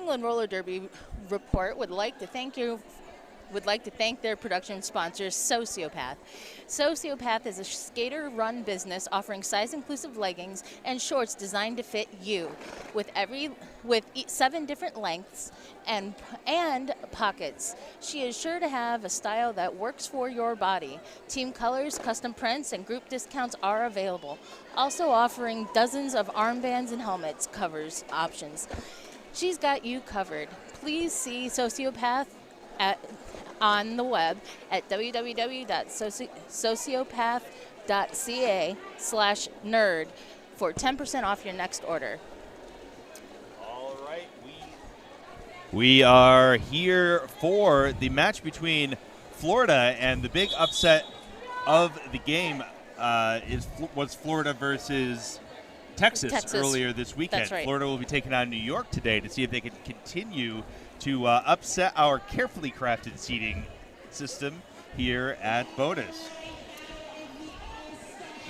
England Roller Derby Report would like to thank their production sponsor, Sociopath. Sociopath is a skater-run business offering size-inclusive leggings and shorts designed to fit you, with 7 different lengths and pockets. She is sure to have a style that works for your body. Team colors, custom prints, and group discounts are available. Also offering dozens of armbands and helmets covers options. She's got you covered. Please see Sociopath on the web at www.sociopath.ca/nerd for 10% off your next order. All right, we are here for the match between Florida, and the big upset of the game was Florida versus Texas earlier this weekend. That's right. Florida will be taking on New York today to see if they can continue to upset our carefully crafted seating system here at BOTAS.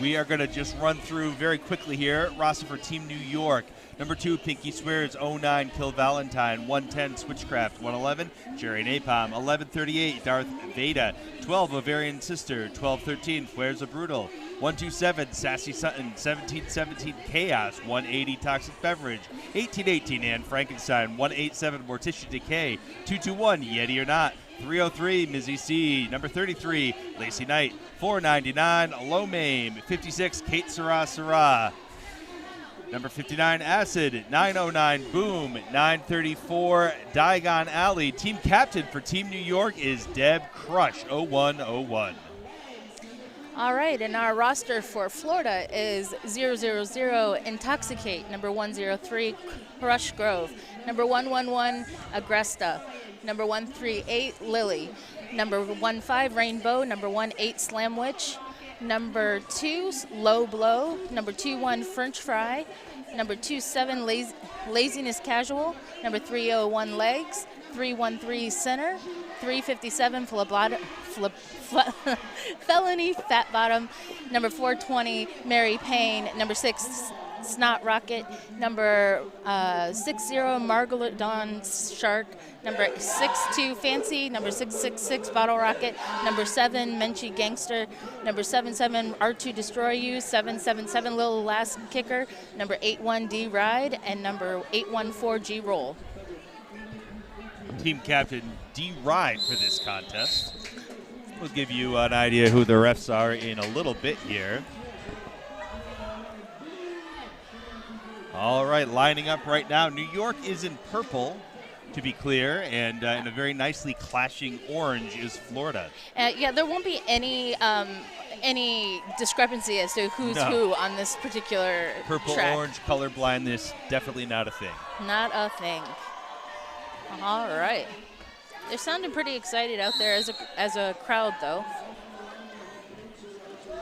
We are going to just run through very quickly here. Roster for Team New York. Number 2, Pinky Swears. 09, Kill Valentine. 110, Switchcraft. 111, Jerry Napalm. 1138, Darth Veda. 12, Ovarian Sister. 1213, Fuerza Brutal. 127, Sassy Sutton. 1717, Chaos. 180, Toxic Beverage. 1818, Anne Frankenstein. 187, Morticia Decay. 221, Yeti or Not. 303, Mizzy C. Number 33, Lacey Knight. 499, Lomame. 56, Kate Sarah. Number 59, Acid. 909, Boom. 934, Diagon Alley. Team captain for Team New York is Deb Crush. 0101. All right, and our roster for Florida is 000 Intoxicate, number 103 Crush Grove, number 111 Agresta, number 138 Lily, number 15 Rainbow, number 18 Slam Witch, number 2 Low Blow, number 21 French Fry, number 27 Laziness Casual, number 301 Legs, 313 Center, 357 Felony Fat Bottom, number 420 Mary Payne, number 6 Snot Rocket, number 60 Margalodon Shark, number 62 Fancy, number 666 Bottle Rocket, number 7 Menchie Gangster, number 77 R2 Destroy You, 777 Little Last Kicker, number 81 D Ride, and number 814 G Roll. Team captain D Ride for this contest. We'll give you an idea who the refs are in a little bit here. All right, lining up right now. New York is in purple, to be clear, and in a very nicely clashing orange is Florida. Yeah, there won't be any discrepancy as to who's who on this particular Purple, track. orange, color blindness, definitely not a thing. Not a thing. All right. They're sounding pretty excited out there as a crowd, though.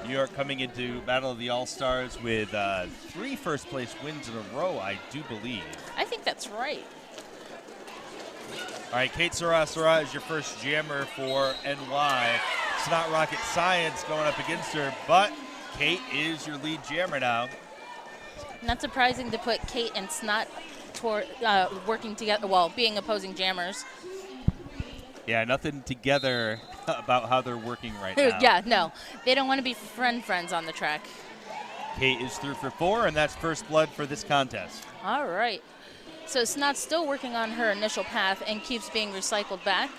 New York coming into Battle of the All-Stars with 3 first-place wins in a row, I do believe. I think that's right. All right, Kate Sarah is your first jammer for NY. Snot Rocket Science going up against her, but Kate is your lead jammer now. Not surprising to put Kate and Snot working together, well, being opposing jammers. Yeah, nothing together about how they're working right now. Yeah, no. They don't want to be friends on the track. Kate is through for 4, and that's first blood for this contest. All right. So Snot's still working on her initial path and keeps being recycled back.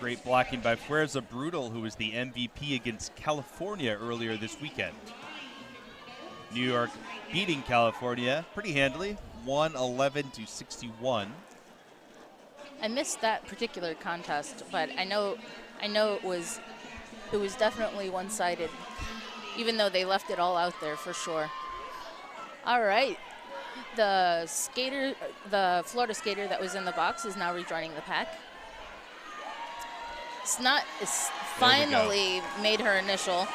Great blocking by Fuerza Brutal, who was the MVP against California earlier this weekend. New York beating California pretty handily, 111-61. I missed that particular contest, but I know it was definitely one-sided, even though they left it all out there for sure. All right, the Florida skater that was in the box is now rejoining the pack. Snot is finally made her initial.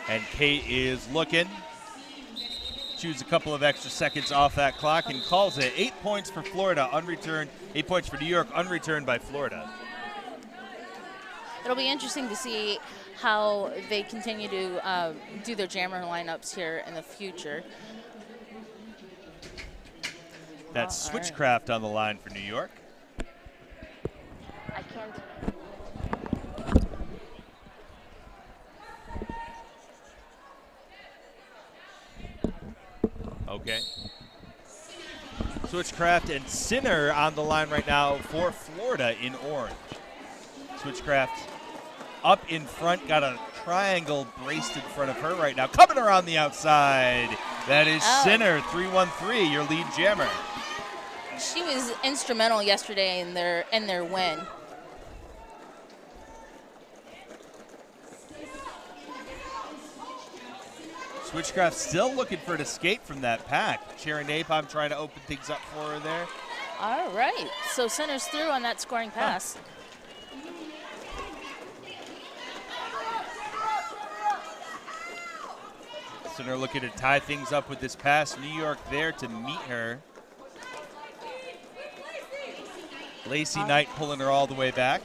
And Kate is looking. Choose a couple of extra seconds off that clock and calls it. 8 points for Florida, unreturned. 8 points for New York, unreturned by Florida. It'll be interesting to see how they continue to do their jammer lineups here in the future. That's all right. Switchcraft on the line for New York. I can't. Okay. Switchcraft and Sinner on the line right now for Florida in orange. Switchcraft up in front, got a triangle braced in front of her right now. Coming around the outside, that is Sinner, 3-1-3, your lead jammer. She was instrumental yesterday in their win. Switchcraft still looking for an escape from that pack. Cherry Napalm trying to open things up for her there. All right, so Sinner's through on that scoring pass. Sinner looking to tie things up with this pass. New York there to meet her. Lacey Knight pulling her all the way back.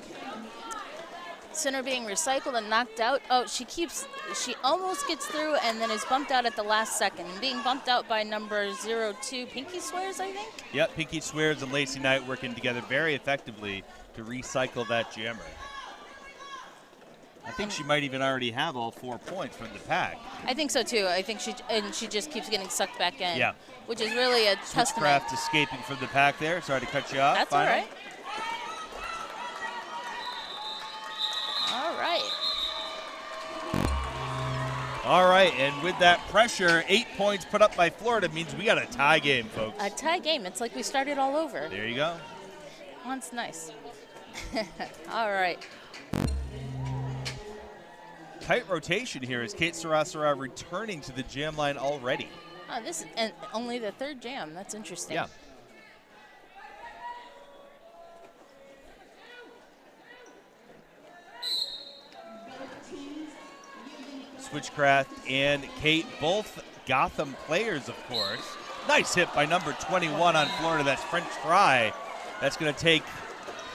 Sinner being recycled and knocked out. Oh, she almost gets through and then is bumped out at the last second. Being bumped out by number 02, Pinky Swears, I think? Yep, Pinky Swears and Lacey Knight working together very effectively to recycle that jammer. I think she might even already have all 4 points from the pack. I think so too. I think she just keeps getting sucked back in. Yeah. Which is really a testament. Switchcraft escaping from the pack there. Sorry to cut you off. That's all right. All right. All right, and with that pressure, 8 points put up by Florida means we got a tie game, folks. A tie game. It's like we started all over. There you go. Oh, it's nice. All right. Tight rotation here as Kate Sarasara returning to the jam line already. Oh, this is and only the third jam. That's interesting. Yeah. Switchcraft and Kate, both Gotham players, of course. Nice hit by number 21 on Florida. That's French Fry. That's going to take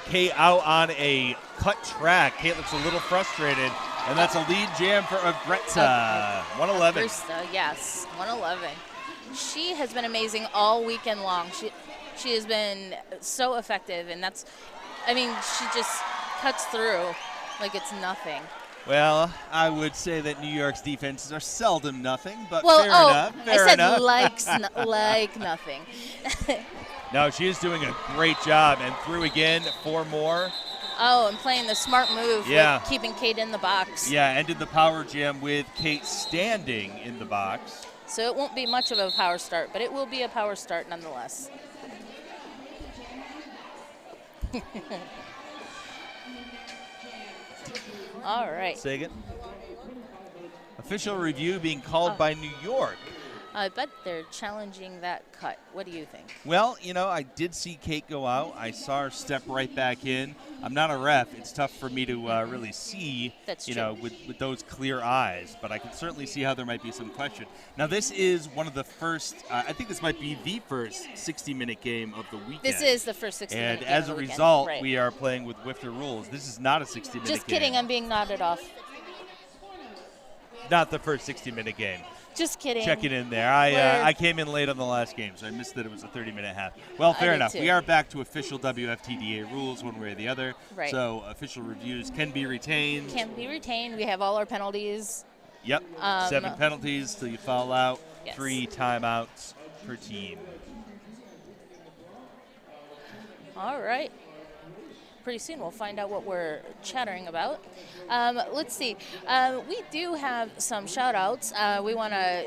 Kate out on a cut track. Kate looks a little frustrated, and that's a lead jam for Agretza. 111. Yes, 111. She has been amazing all weekend long. She has been so effective, and she just cuts through like it's nothing. Well, I would say that New York's defenses are seldom nothing, but fair enough. Fair enough. like nothing. No, she is doing a great job, and through again, 4 more. Oh, and playing the smart move with keeping Kate in the box. Yeah, ended the power jam with Kate standing in the box. So it won't be much of a power start, but it will be a power start nonetheless. All right. Say again. Official review being called by New York. I bet they're challenging that cut. What do you think? Well, I did see Kate go out. I saw her step right back in. I'm not a ref. It's tough for me to really see, That's true. with those clear eyes. But I can certainly see how there might be some question. Now, this is one of the first, I think this might be the first 60-minute game of the weekend. This is the first 60-minute game And as of a the weekend. result, Right. we are playing with Wifter rules. This is not a 60-minute game. Just kidding. I'm being nodded off. Not the first 60-minute game. Just kidding. Check it in there. I came in late on the last game, so I missed that it was a 30-minute half. Well, fair enough. too. We are back to official WFTDA rules one way or the other. Right. So official reviews can be retained. Can be retained. We have all our penalties. Yep. 7 penalties till you foul out. Yes. 3 timeouts per team. All right. Pretty soon we'll find out what we're chattering about. Let's see. We do have some shout outs. We want to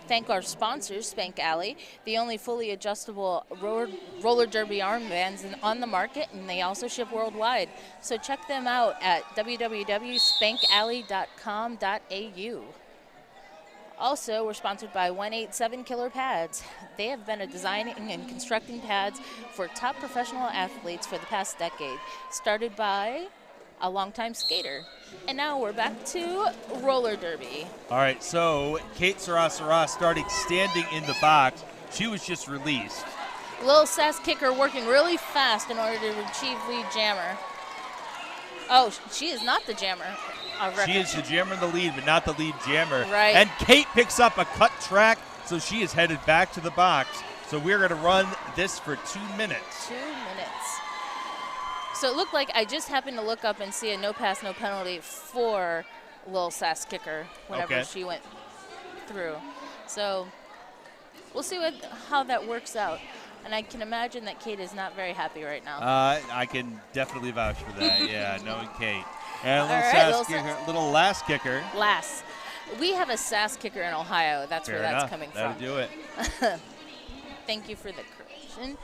thank our sponsors, Spank Alley, the only fully adjustable roller derby armbands on the market, and they also ship worldwide. So check them out at www.spankalley.com.au. Also, we're sponsored by 187 Killer Pads. They have been designing and constructing pads for top professional athletes for the past decade, started by a longtime skater. And now we're back to roller derby. All right, so Kate Sarasara starting standing in the box. She was just released. Lil Sass kicker working really fast in order to achieve lead jammer. Oh, she is not the jammer. She is the jammer in the lead, but not the lead jammer. Right. And Kate picks up a cut track, so she is headed back to the box. So we're going to run this for 2 minutes. 2 minutes. So it looked like I just happened to look up and see a no pass, no penalty for Lil Sass Kicker whenever she went through. So we'll see how that works out. And I can imagine that Kate is not very happy right now. I can definitely vouch for that. Yeah, knowing Kate. And little Lass Kicker. Lass. We have a Sass Kicker in Ohio. That's Fair where that's enough. coming That'll from. do it. Thank you for the correction.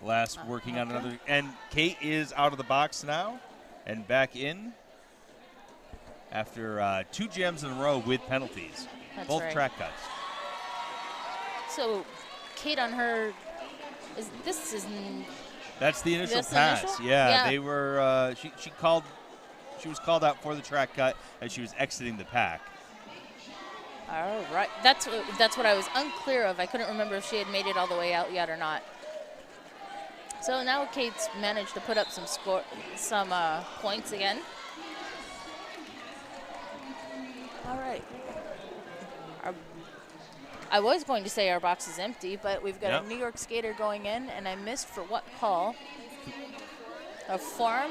Lass working on another. And Kate is out of the box now and back in after 2 jams in a row with penalties. That's both right. track cuts. So Kate on her, That's the initial This pass. initial? Yeah, Yeah. they were. She was called out for the track cut as she was exiting the pack. all right. That's what I was unclear of. I couldn't remember if she had made it all the way out yet or not. So now Kate's managed to put up some points again. All right. I was going to say our box is empty, but we've got a New York skater going in, and I missed for what call? A farm?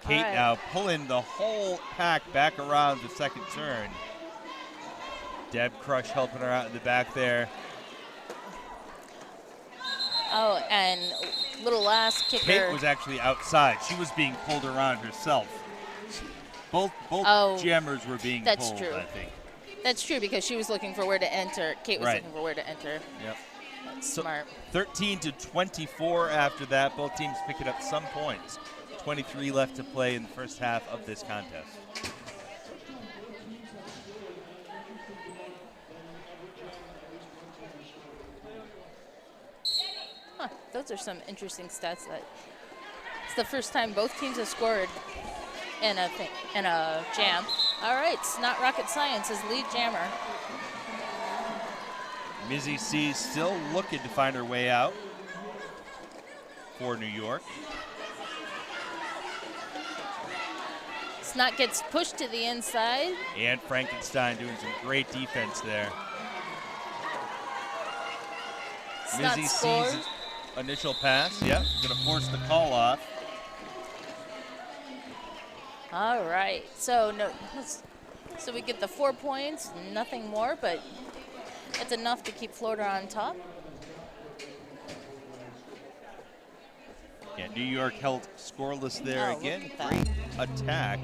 Kate now pulling the whole pack back around the second turn. Deb Crush helping her out in the back there. Oh, and little Lass Kicker. Kate was actually outside. She was being pulled around herself. Both jammers were being pulled, true. I think. That's true because she was looking for where to enter. Kate was looking for where to enter. Yep. That's smart. 13-24 after that. Both teams picking up some points. 23 left to play in the first half of this contest. Those are some interesting stats. That it's the first time both teams have scored in a jam. All right, it's not rocket science as lead jammer. Mizzy C still looking to find her way out for New York. Snot gets pushed to the inside. And Frankenstein doing some great defense there. Snot Mizzy scores. C's initial pass. Yep, gonna force the call off. All right, so we get the 4 points, nothing more, but it's enough to keep Florida on top. Yeah, New York held scoreless there Oh, again. look at Great attack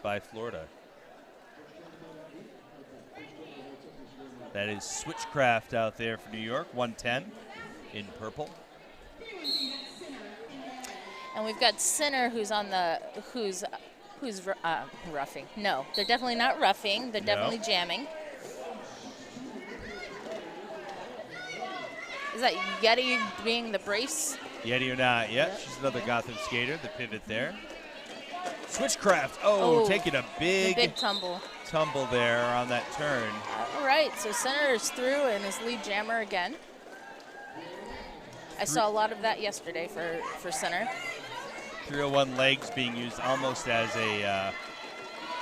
by Florida. That is Switchcraft out there for New York, 110 in purple. And we've got Sinner who's roughing. No, they're definitely not roughing. They're definitely jamming. Is that Yeti being the brace? Yeti or not, yep. She's another Gotham skater, the pivot there. Switchcraft, taking a big tumble. Tumble there on that turn. All right, so Sinner is through and is lead jammer again. I saw a lot of that yesterday for Sinner. 301 legs being used almost as a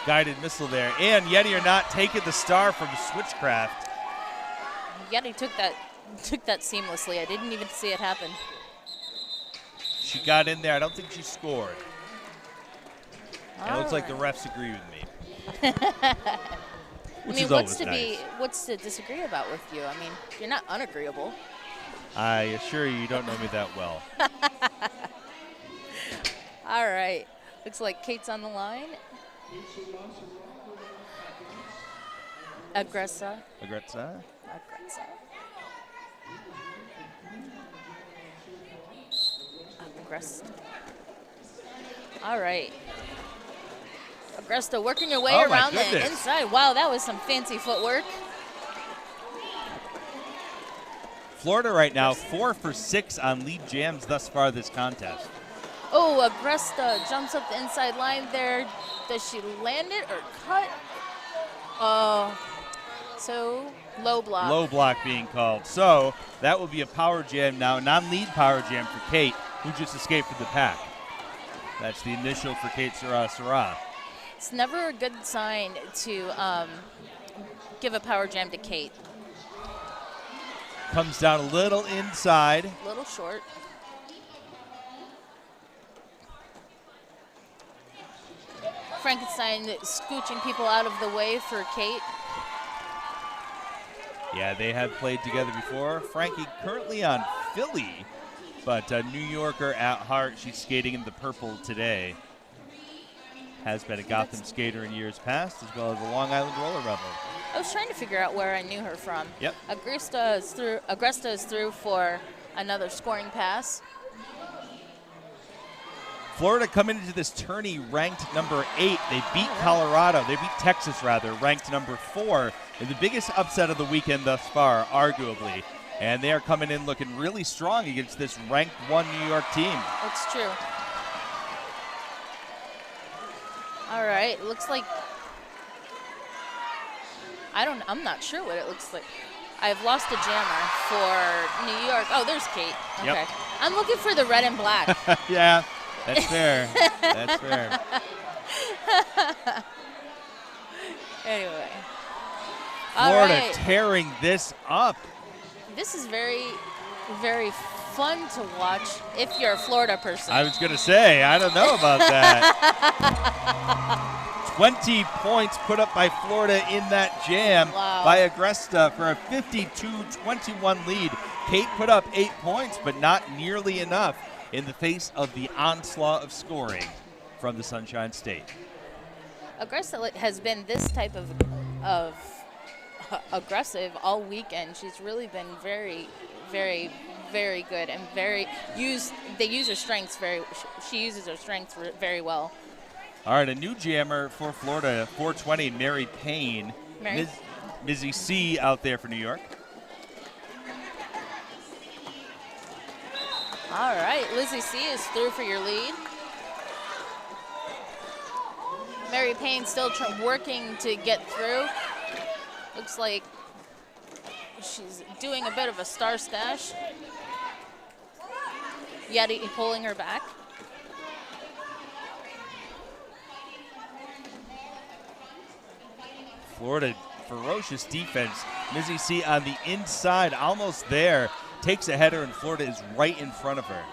guided missile there. And Yeti or not taking the star from Switchcraft. Yeti took that seamlessly. I didn't even see it happen. She got in there. I don't think she scored. It looks like the refs agree with me. I mean, what's to disagree about with you? I mean, you're not unagreeable. I assure you don't know me that well. All right. Looks like Kate's on the line. Aggressa. All right. Agresta working her way around the inside. Wow, that was some fancy footwork. Florida right now 4 for 6 on lead jams thus far this contest. Oh, Agresta jumps up the inside line there. Does she land it or cut? So low block. Low block being called. So that will be a power jam now, non-lead power jam for Kate, who just escaped from the pack. That's the initial for Kate Sarah. It's never a good sign to give a power jam to Kate. Comes down a little inside. A little short. Frankenstein scooching people out of the way for Kate. Yeah, they have played together before. Frankie currently on Philly, but a New Yorker at heart. She's skating in the purple today. Has been a Gotham skater in years past, as well as a Long Island Roller Rebel. I was trying to figure out where I knew her from. Yep. Agresta is through for another scoring pass. Florida coming into this tourney ranked number 8. They beat Colorado. They beat Texas, rather, ranked number 4. And the biggest upset of the weekend thus far, arguably. And they are coming in looking really strong against this ranked 1 New York team. It's true. All right, looks like I'm not sure what it looks like. I've lost a jammer for New York. Oh, there's Kate. Okay. Yep. I'm looking for the red and black. Yeah, that's fair. That's fair. Anyway. Florida All right. tearing this up. This is very, very fun to watch if you're a Florida person. I was going to say, I don't know about that. 20 points put up by Florida in that jam by Agresta for a 52-21 lead. Kate put up 8 points, but not nearly enough in the face of the onslaught of scoring from the Sunshine State. Agresta has been this type of aggressive all weekend. She's really been very, very, very good and they use her strengths she uses her strengths very well. All right, a new jammer for Florida, 420, Mary Payne. Mizzy C out there for New York. All right, Lizzie C is through for your lead. Mary Payne still working to get through. Looks like she's doing a bit of a star stash. Yeti pulling her back. Florida, ferocious defense. Mizzy C on the inside, almost there. Takes a header, and Florida is right in front of her.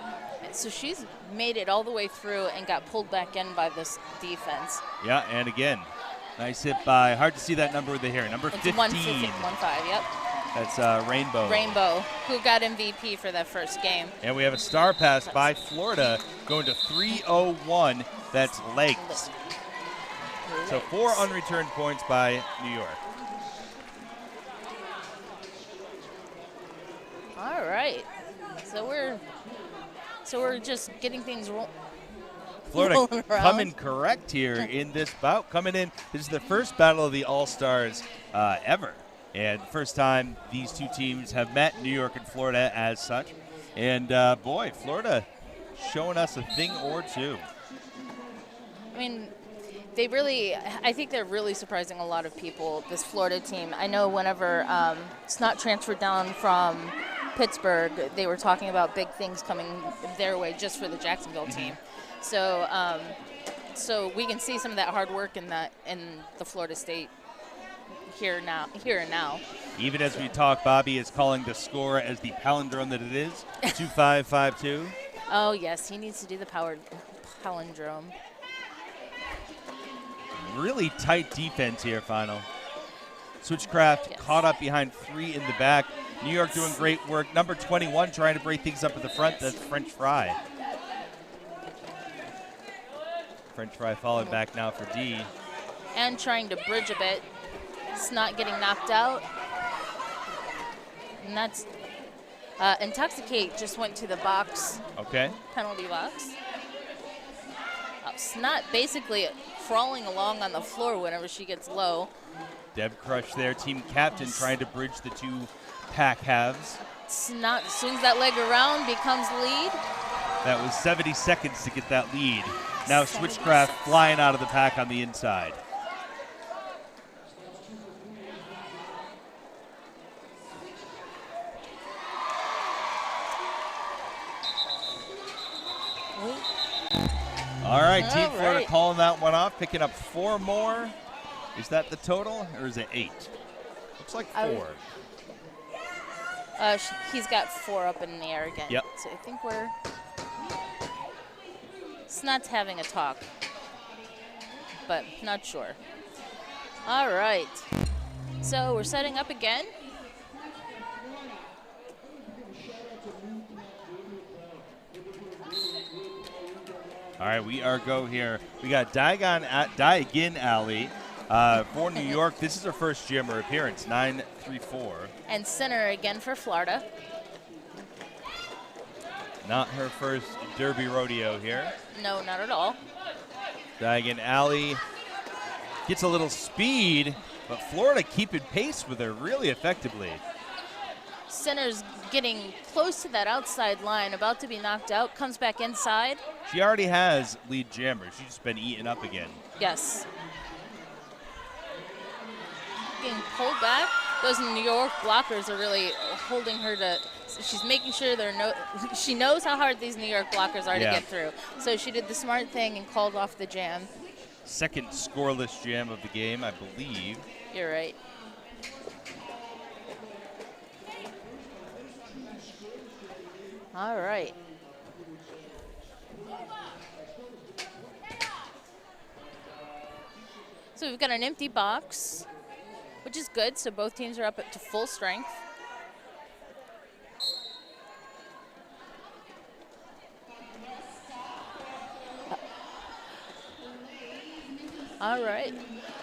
So she's made it all the way through and got pulled back in by this defense. Yeah, and again, nice hit by, hard to see that number with the hair, number 15. 1-5, yep. That's Rainbow. Rainbow, who got MVP for that first game. And we have a star pass by Florida going to 3:01. That's legs. So 4 unreturned points by New York. All right. So we're just getting things Florida coming correct here in this bout. Coming in, this is the first battle of the All-Stars ever. And first time these two teams have met, New York and Florida as such. And boy, Florida showing us a thing or two. I mean, I think they're really surprising a lot of people, this Florida team. I know whenever Snot transferred down from Pittsburgh, they were talking about big things coming their way just for the Jacksonville team. So so we can see some of that hard work in the Florida State here and now. Even as we talk, Bobby is calling the score as the palindrome that it is, 2552. Oh, yes, he needs to do the palindrome. Really tight defense here, final. Switchcraft caught up behind 3 in the back. New York doing great work. Number 21 trying to break things up at the front. That's French Fry. French Fry followed back now for D. And trying to bridge a bit. It's not getting knocked out. And that's Intoxicate just went to the box. Okay. Penalty box. Snot basically crawling along on the floor whenever she gets low. Deb Crush there, team captain, trying to bridge the two pack halves. Snot swings that leg around, becomes lead. That was 70 seconds to get that lead. Now Switchcraft flying out of the pack on the inside. All right, Team All Florida right. calling that one off, picking up 4 more. Is that the total, or is it 8? Looks like 4. He's got 4 up in the air again. Yep. So I think we're Snot's having a talk, but not sure. All right. So we're setting up again. All right, we are go here. We got Diagon Alley for New York. This is her first jammer appearance, 9-3-4. And center again for Florida. Not her first Derby rodeo here. No, not at all. Diagon Alley gets a little speed, but Florida keeping pace with her really effectively. Center's getting close to that outside line, about to be knocked out, comes back inside. She already has lead jammer. She's just been eaten up again. Yes. Getting pulled back. Those New York blockers are really holding her to. She's making sure she knows how hard these New York blockers are to get through. So she did the smart thing and called off the jam. Second scoreless jam of the game, I believe. You're right. All right. So we've got an empty box, which is good. So both teams are up to full strength. All right.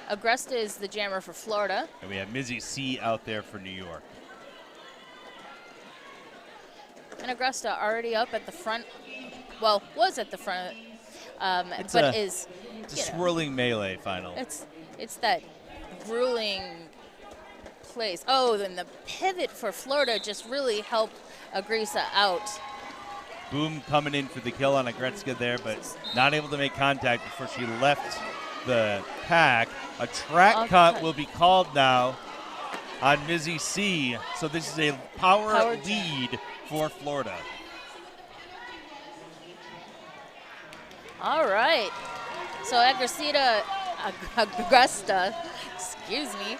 Agresta is the jammer for Florida. And we have Mizzy C out there for New York. And Agresta already up at the front. Well, was at the front, It's a swirling melee final. It's that grueling place. Oh, then the pivot for Florida just really helped Agresta out. Boom coming in for the kill on Agretzka there, but not able to make contact before she left the pack. A track cut will be called now on Mizzy C. So this is a power lead for Florida. All right. So Agresta, excuse me,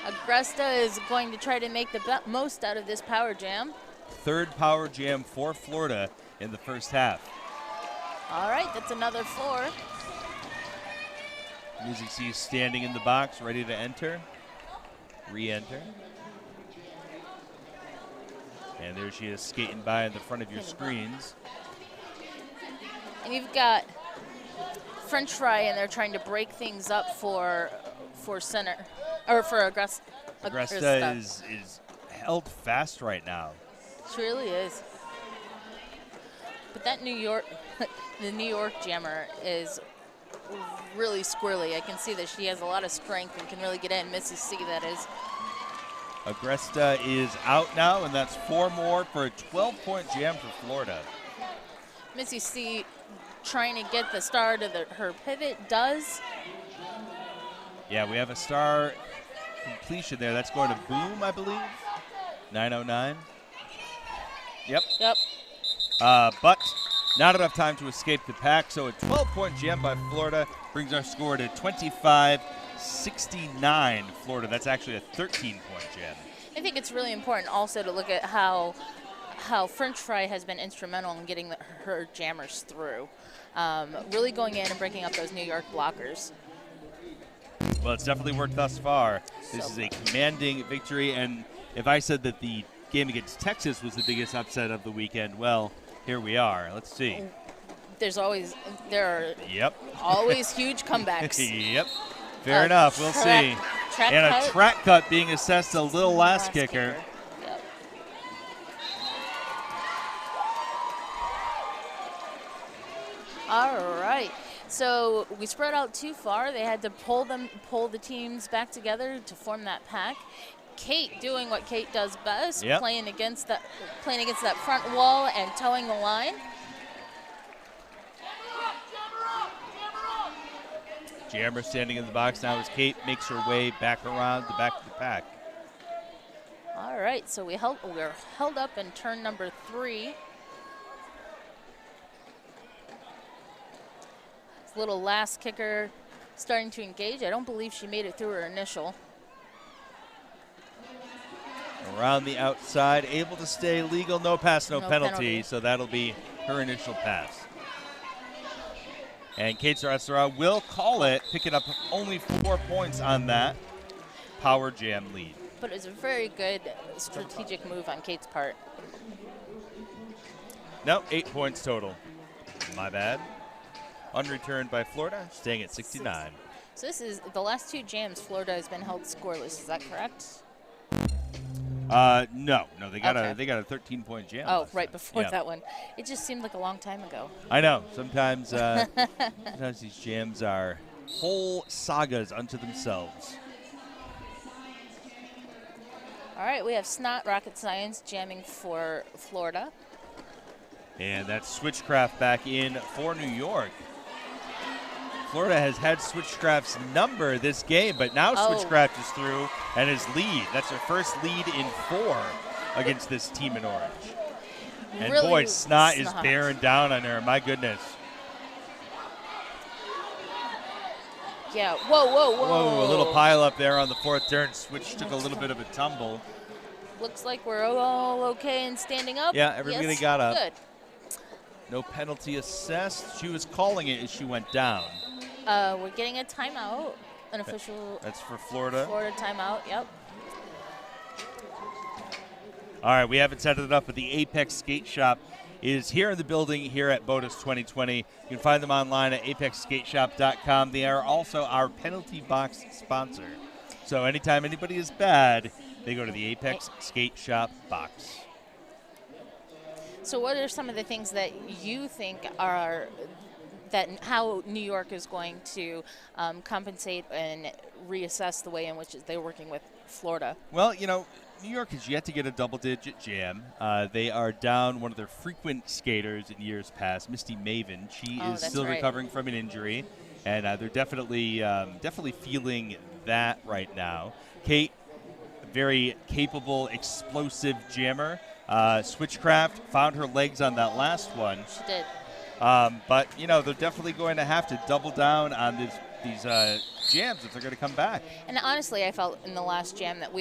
Agresta is going to try to make the most out of this power jam. Third power jam for Florida in the first half. All right, that's another 4. Mizzy C standing in the box, ready to enter, re-enter. And there she is skating by in the front of your screens. And you've got French Fry, and they're trying to break things up for center, or for Agresta. Agresta is held fast right now. She really is. But that New York, the New York jammer is really squirrely. I can see that she has a lot of strength and can really get in. Mrs. C, that is. Agresta is out now, and that's 4 more for a 12-point jam for Florida. Missy C trying to get the star to her pivot, does. Yeah, we have a star completion there. That's going to Boom, I believe. 909. Yep. Yep. But not enough time to escape the pack, so a 12-point jam by Florida brings our score to 25-69 Florida. That's actually a 13-point jam. I think it's really important also to look at how French Fry has been instrumental in getting her jammers through. Really going in and breaking up those New York blockers. Well, it's definitely worked thus far. This is a commanding victory, and if I said that the game against Texas was the biggest upset of the weekend, well, here we are. Let's see. There are Yep. always huge comebacks. Yep. Fair enough. We'll see. And a track cut being assessed a little last kicker. Yep. All right. So we spread out too far. They had to pull the teams back together to form that pack. Kate doing what Kate does best, yep. playing against that front wall and towing the line. Jammer standing in the box now as Kate makes her way back around the back of the pack. All right, so we're held up in turn number 3. Little last kicker starting to engage. I don't believe she made it through her initial. Around the outside, able to stay legal, no pass, no penalty, penalty. so that'll be her initial pass. And Kate Sarasara will call it, picking up only 4 points on that power jam lead. But it's a very good strategic move on Kate's part. No, 8 points total. My bad. Unreturned by Florida, staying at 69. So this is the last 2 jams. Florida has been held scoreless. Is that correct? No, they got a 13-point jam. Oh, right before Yeah. that one. It just seemed like a long time ago. I know. Sometimes, sometimes these jams are whole sagas unto themselves. All right, we have Snot Rocket Science jamming for Florida. And that's Switchcraft back in for New York. Florida has had Switchcraft's number this game, but now Switchcraft is through and his lead. That's her first lead in 4 against this team in orange. And really boy, Snot is bearing down on her. My goodness. Yeah, whoa. Whoa, a little pile up there on the 4th turn. Switch took a little bit of a tumble. Looks like we're all okay and standing up. Yeah, everybody Yes, got up. Good. No penalty assessed. She was calling it as she went down. We're getting a timeout, an official That's for Florida. Florida timeout, yep. All right, we haven't set it up, but the Apex Skate Shop is here in the building here at BOTAS 2020. You can find them online at apexskateshop.com. They are also our penalty box sponsor. So anytime anybody is bad, they go to the Apex Skate Shop box. So what are some of the things that you think are how New York is going to compensate and reassess the way in which they're working with Florida? Well, New York has yet to get a double-digit jam. They are down one of their frequent skaters in years past, Misty Maven. She is still recovering from an injury, and they're definitely feeling that right now. Kate, very capable, explosive jammer. Switchcraft found her legs on that last one. She did. But, they're definitely going to have to double down on these jams if they're going to come back. And honestly, I felt in the last jam that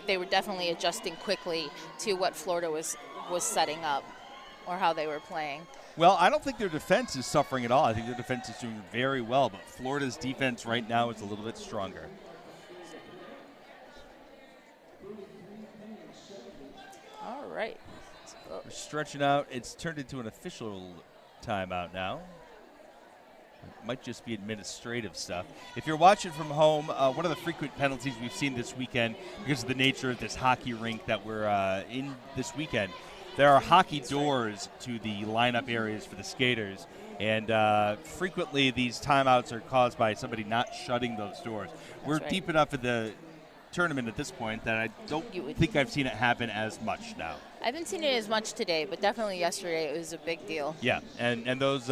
they were definitely adjusting quickly to what Florida was setting up or how they were playing. Well, I don't think their defense is suffering at all. I think their defense is doing very well, but Florida's defense right now is a little bit stronger. All right. We're stretching out. It's turned into an official timeout now. It might just be administrative stuff. If you're watching from home, one of the frequent penalties we've seen this weekend, because of the nature of this hockey rink that we're in this weekend, there are hockey doors to the lineup areas for the skaters, and frequently these timeouts are caused by somebody not shutting those doors. We're deep enough in the tournament at this point that I don't think I've seen it happen as much now. I haven't seen it as much today, but definitely yesterday it was a big deal. Yeah, and those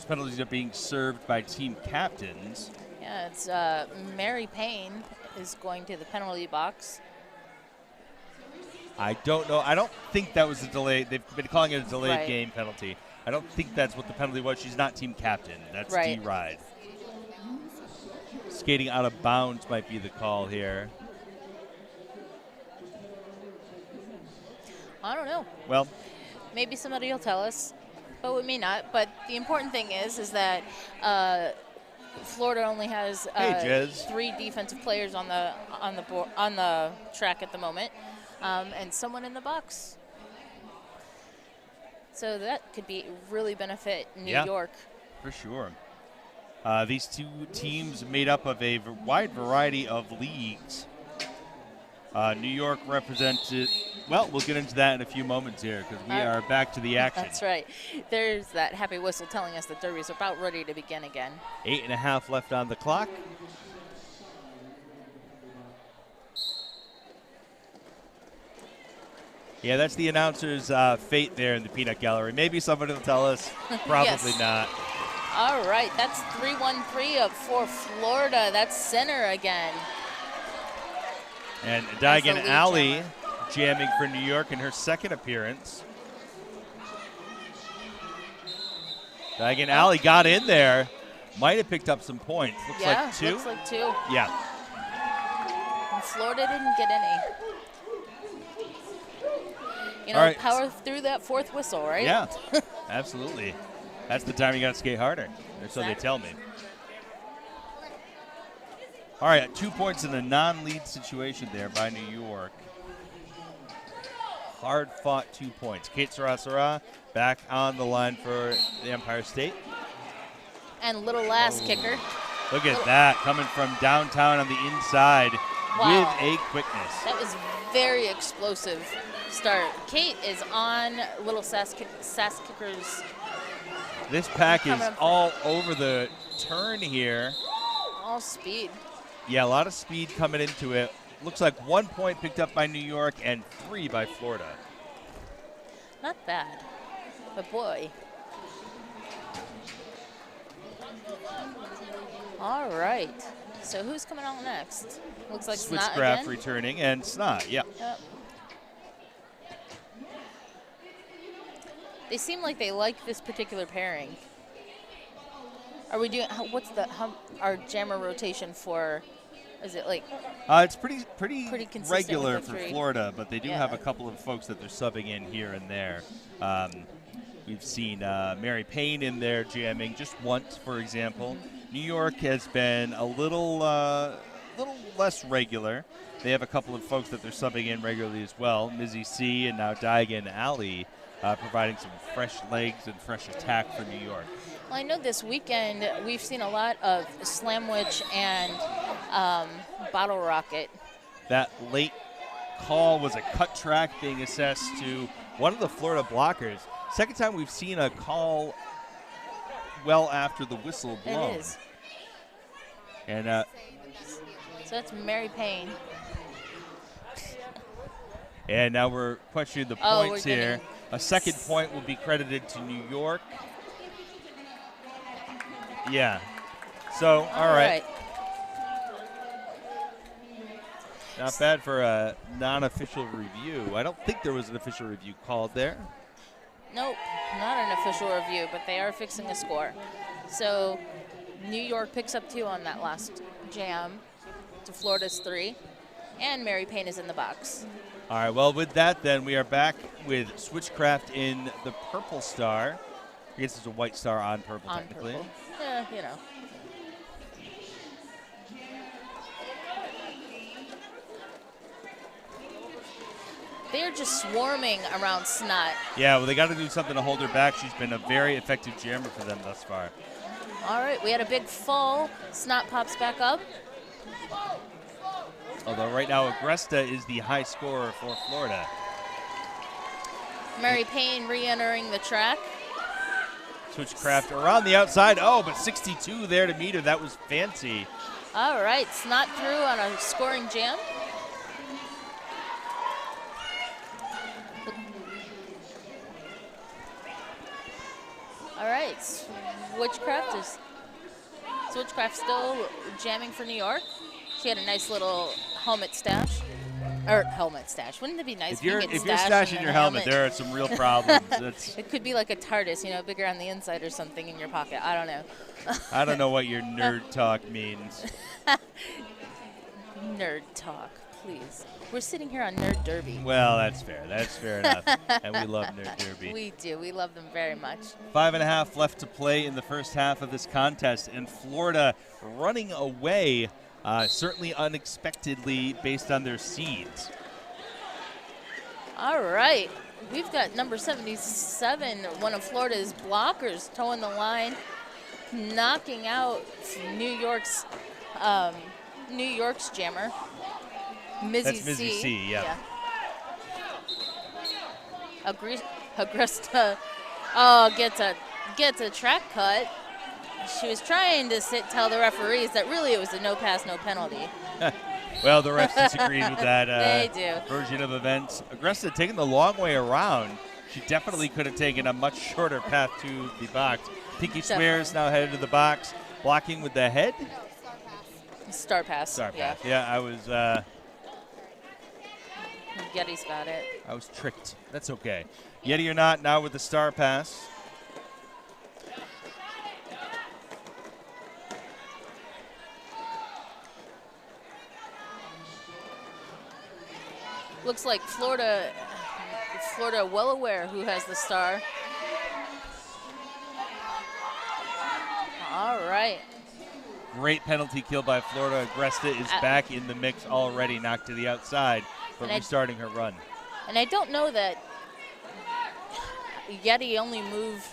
penalties are being served by team captains. Yeah, it's Mary Payne is going to the penalty box. I don't know. I don't think that was a delay. They've been calling it a delayed game penalty. I don't think that's what the penalty was. She's not team captain. That's D-Ride. Skating out of bounds might be the call here. I don't know. Well, maybe somebody will tell us, but we may not. But the important thing is that Florida only has 3 defensive players on the track at the moment, and someone in the box. So that could be really benefit New York. For sure. These two teams made up of a wide variety of leagues. New York represented, well, we'll get into that in a few moments here because we are back to the action. That's right. There's that happy whistle telling us the derby is about ready to begin again. 8.5 left on the clock. Yeah, that's the announcer's fate there in the peanut gallery. Maybe somebody will tell us. Probably not. All right, that's 3-1-3 for Florida. That's center again. And Diagon Alley jamming for New York in her second appearance. Diagon Alley got in there. Might have picked up some points. Looks Yeah, like 2. looks like 2. Yeah. And Florida didn't get any. You know, All right. power through that 4th whistle, right? Yeah, absolutely. That's the time you got to skate harder. Or so they tell me. All right, 2 points in a non-lead situation there by New York. Hard-fought 2 points. Kate Sarasara back on the line for the Empire State. And little last kicker. Look at that, coming from downtown on the inside with a quickness. That was very explosive start. Kate is on little Sass Kicker's. This pack is all over the turn here. All speed. Yeah, a lot of speed coming into it. Looks like 1 point picked up by New York and 3 by Florida. Not bad, but boy. All right. So who's coming out next? Looks like Snot Switchcraft again. returning and Snot, yeah. Yep. They seem like they like this particular pairing. Are we doing? What's our jammer rotation for? Is it like? It's pretty consistent regular with the for 3. Florida, but they do have a couple of folks that they're subbing in here and there. We've seen Mary Payne in there jamming just once, for example. New York has been a little less regular. They have a couple of folks that they're subbing in regularly as well. Mizzy C and now Diagon Alley providing some fresh legs and fresh attack for New York. Well, I know this weekend we've seen a lot of Slamwich and Bottle Rocket. That late call was a cut track being assessed to one of the Florida blockers. Second time we've seen a call well after the whistle blown. It is. And so that's Mary Payne. And now we're questioning the Oh, points here. A second point will be credited to New York. Yeah. So, all right. Not bad for a non-official review. I don't think there was an official review called there. Nope, not an official review, but they are fixing a score. So New York picks up 2 on that last jam to Florida's 3, and Mary Payne is in the box. All right, well, with that, then, we are back with Switchcraft in the purple star. I guess it's a white star on purple, technically. Purple. Yeah, you know. They're just swarming around Snot. Yeah, well, they got to do something to hold her back. She's been a very effective jammer for them thus far. All right, we had a big fall. Snot pops back up. Although right now Agresta is the high scorer for Florida. Mary Payne re-entering the track. Switchcraft around the outside. Oh, but 62 there to meet her. That was fancy. All right, Snot through on a scoring jam. All right, Switchcraft still jamming for New York. She had a nice little helmet stash. Or helmet stash. Wouldn't it be nice if you're stashed stashing your helmet, there are some real problems. It could be like a TARDIS, you know, bigger on the inside or something in your pocket. I don't know. I don't know what your nerd talk means. Nerd talk, please. We're sitting here on Nerd Derby. Well, that's fair. That's fair enough. And we love Nerd Derby. We do. We love them very much. 5.5 left to play in the first half of this contest, and Florida running away, certainly unexpectedly based on their seeds. All right. We've got number 77, one of Florida's blockers, towing the line, knocking out New York's jammer. Mizzy That's Mizzy C, yeah. Agresta, gets a track cut. She was trying to tell the referees that really it was a no pass, no penalty. Well, the refs disagreed with that They do. version of events. Agresta taking the long way around. She definitely could have taken a much shorter path to the box. Pinky Swears now headed to the box, blocking with the head. Star pass. Yeah, I was. Yeti's got it. I was tricked. That's okay. Yeti or not, now with the star pass. looks like Florida well aware who has the star. All right. Great penalty kill by Florida. Agresta is back in the mix already, knocked to the outside, but restarting her run. And I don't know that Yeti only moved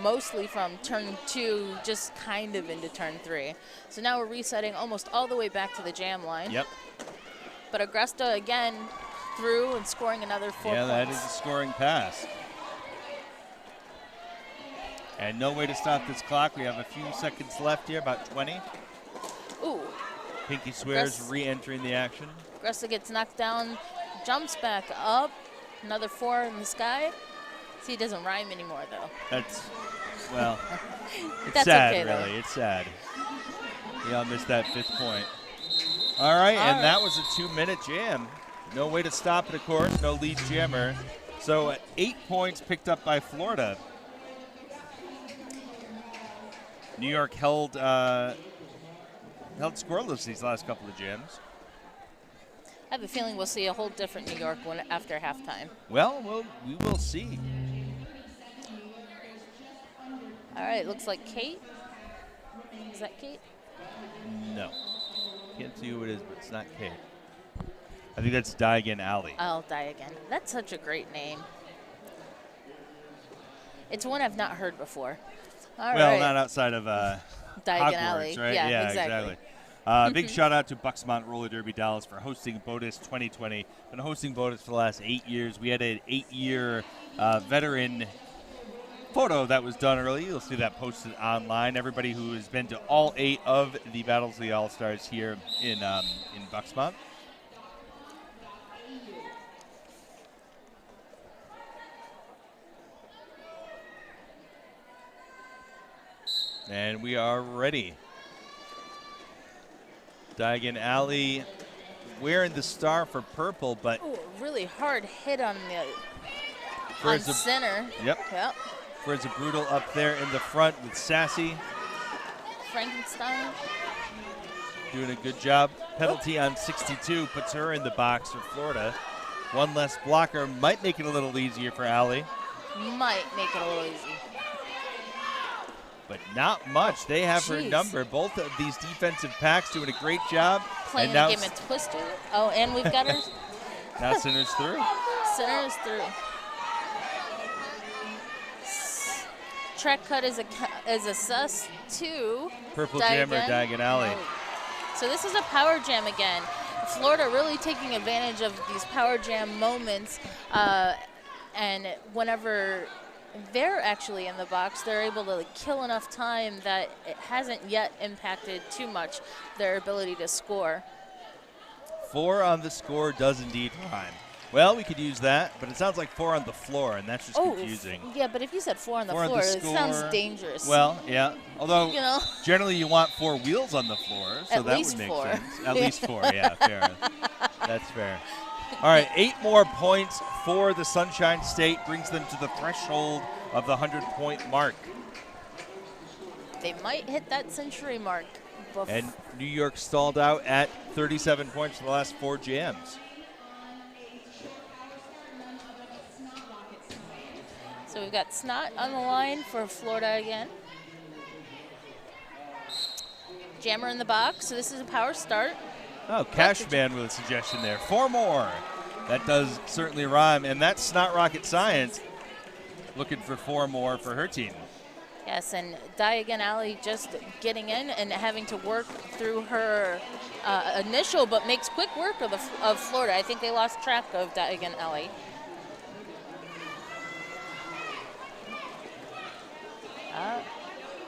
mostly from turn 2, just kind of into turn 3. So now we're resetting almost all the way back to the jam line. Yep. But Agresta again through and scoring another 4 points. Yeah, that is a scoring pass. And no way to stop this clock. We have a few seconds left here, about 20. Ooh. Pinky Swears re-entering the action. Agresta gets knocked down, jumps back up. Another 4 in the sky. See, it doesn't rhyme anymore, though. That's, well, it's That's sad, okay, really. though. It's sad. We all missed that 5th point. All right, and that was a 2-minute jam. No way to stop it, of course. No lead jammer. So 8 points picked up by Florida. New York held scoreless these last couple of jams. I have a feeling we'll see a whole different New York one after halftime. Well, we will see. All right, looks like Kate. Is that Kate? No. Can't see who it is, but it's not Kate. I think that's Diagon Alley. I'll die again. That's such a great name. It's one I've not heard before. All right. Not outside of Diagon Hogwarts, Alley. right? Yeah, exactly. Big shout out to Bucksmont Roller Derby Dallas for hosting BOTAS 2020. Been hosting BOTAS for the last 8 years. We had an 8-year veteran photo that was done early. You'll see that posted online. Everybody who has been to all 8 of the Battles of the All-Stars here in Bucksmont. And we are ready. Diagon Alley wearing the star for purple, but really hard hit on the center. Yep. There's a brutal up there in the front with Sassy. Frankenstein. Doing a good job. Penalty on 62 puts her in the box for Florida. One less blocker might make it a little easier for Alley. Might make it a little easy. But not much. They have her number. Both of these defensive packs doing a great job. Playing the game of Twister. Oh, and we've got her. Now Center's through. Center's through. Track cut is a sus to Purple Jammer, Diagon Alley. So this is a power jam again. Florida really taking advantage of these power jam moments, and whenever they're actually in the box, they're able to kill enough time that it hasn't yet impacted too much their ability to score. 4 on the score does indeed rhyme. Well, we could use that, but it sounds like 4 on the floor, and that's just confusing. Yeah, but if you said 4 on the floor, it sounds dangerous. Well, yeah. Although, generally you want 4 wheels on the floor, so that would make sense. At least 4, yeah, fair. That's fair. All right, 8 more points for the Sunshine State, brings them to the threshold of the 100-point mark. They might hit that century mark. And New York stalled out at 37 points for the last 4 jams. So we've got Snot on the line for Florida again. Jammer in the box, so this is a power start. Oh, Cashman with a suggestion there. 4 more. That does certainly rhyme, and that's Snot Rocket Science looking for 4 more for her team. Yes, and Diagon Alley just getting in and having to work through her initial, but makes quick work of Florida. I think they lost track of Diagon Alley.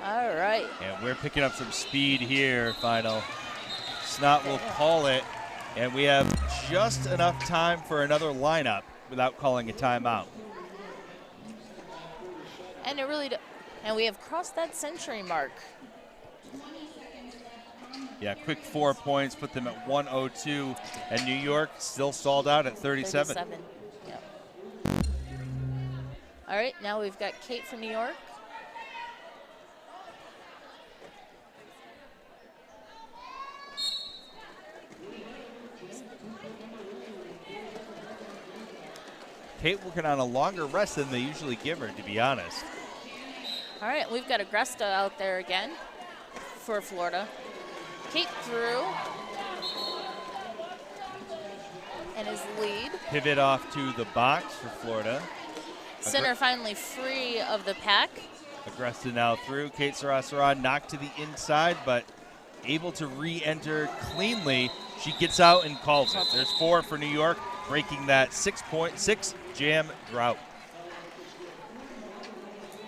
All right. And we're picking up some speed here, final. Snot will call it, and we have just enough time for another lineup without calling a timeout. And it really, and we have crossed that century mark. Yeah, quick 4 points, put them at 102, and New York still stalled out at 37. Yep. All right, now we've got Kate from New York. Kate working on a longer rest than they usually give her, to be honest. All right, we've got Agresta out there again for Florida. Kate through. And his lead. Pivot off to the box for Florida. Center finally free of the pack. Agresta now through. Kate Sarasarad knocked to the inside, but able to re-enter cleanly. She gets out and calls it. There's 4 for New York, breaking that 6 jam drought.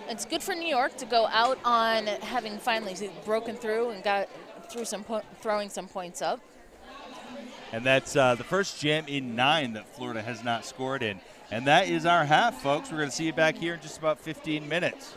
It's good for New York to go out on having finally broken through and got through throwing some points up. And that's the first jam in 9 that Florida has not scored in. And that is our half, folks. We're going to see you back here in just about 15 minutes.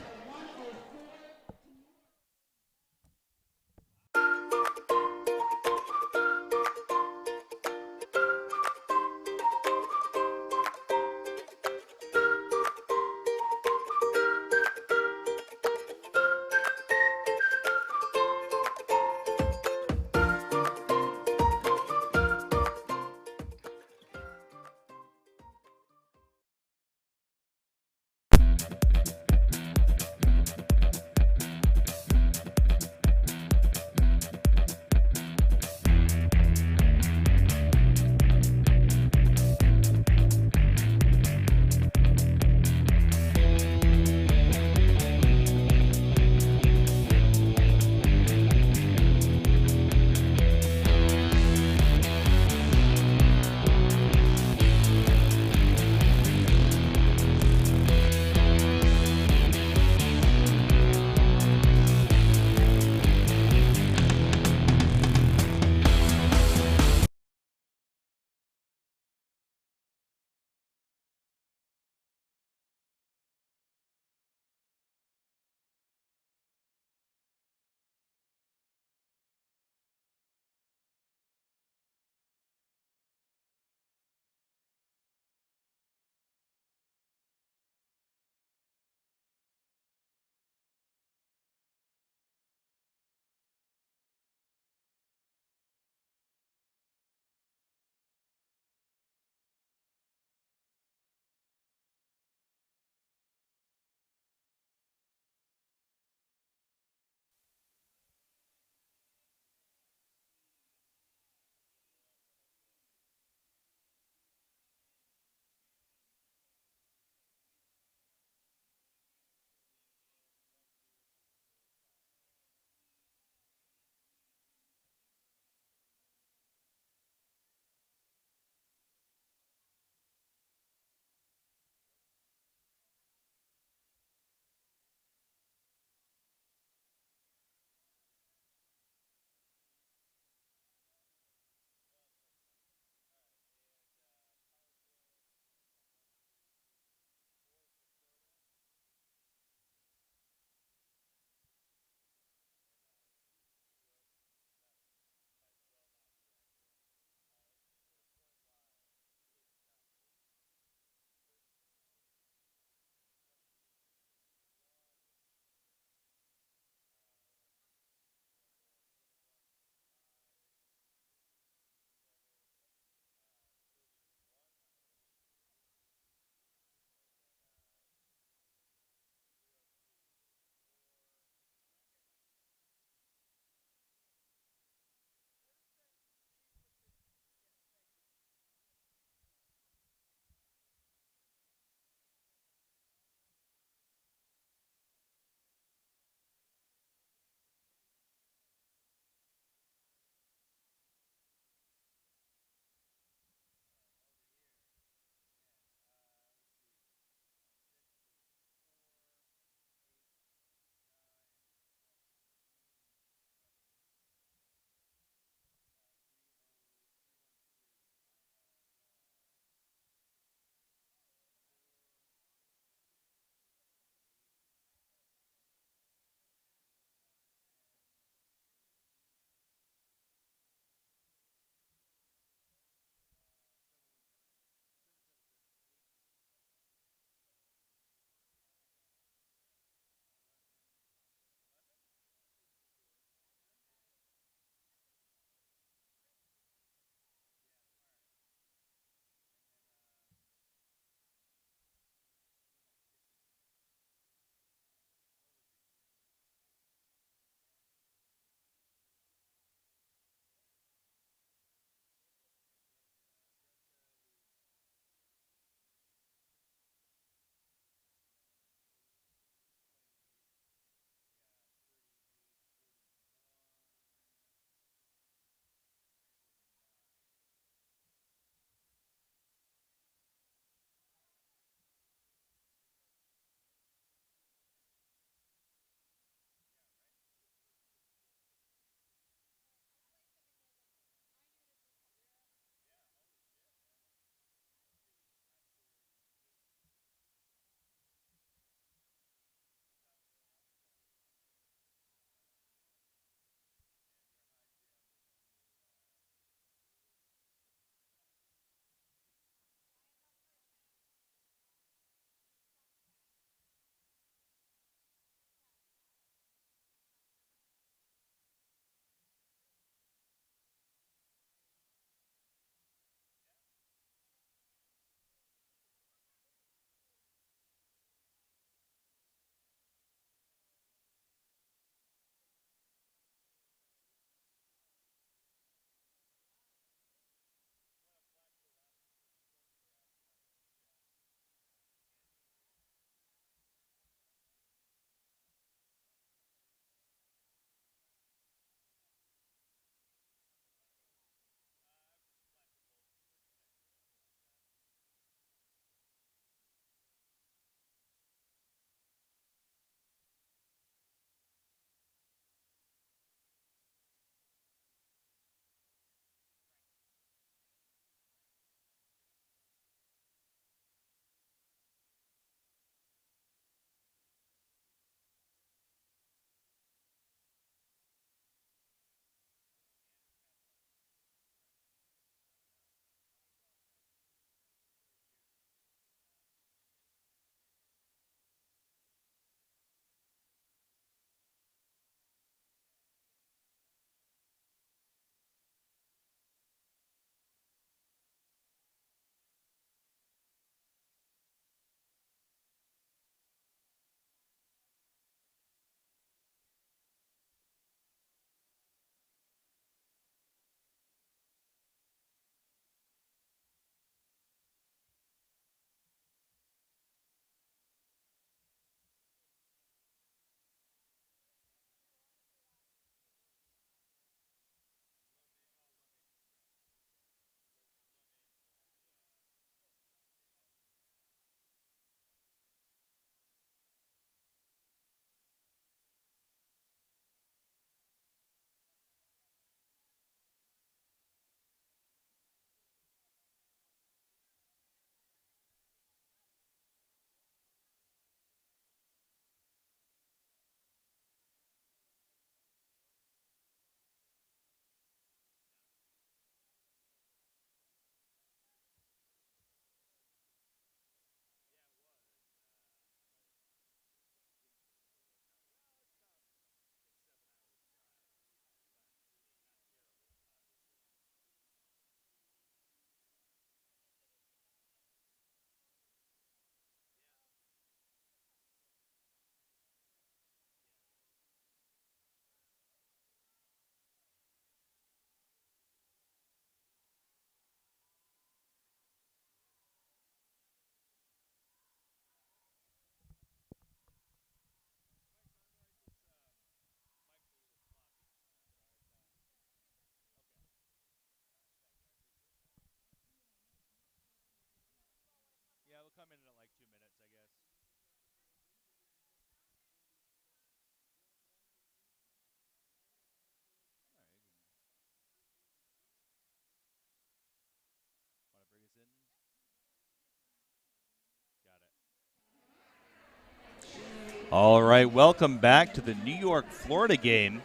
All right, welcome back to the New York-Florida game.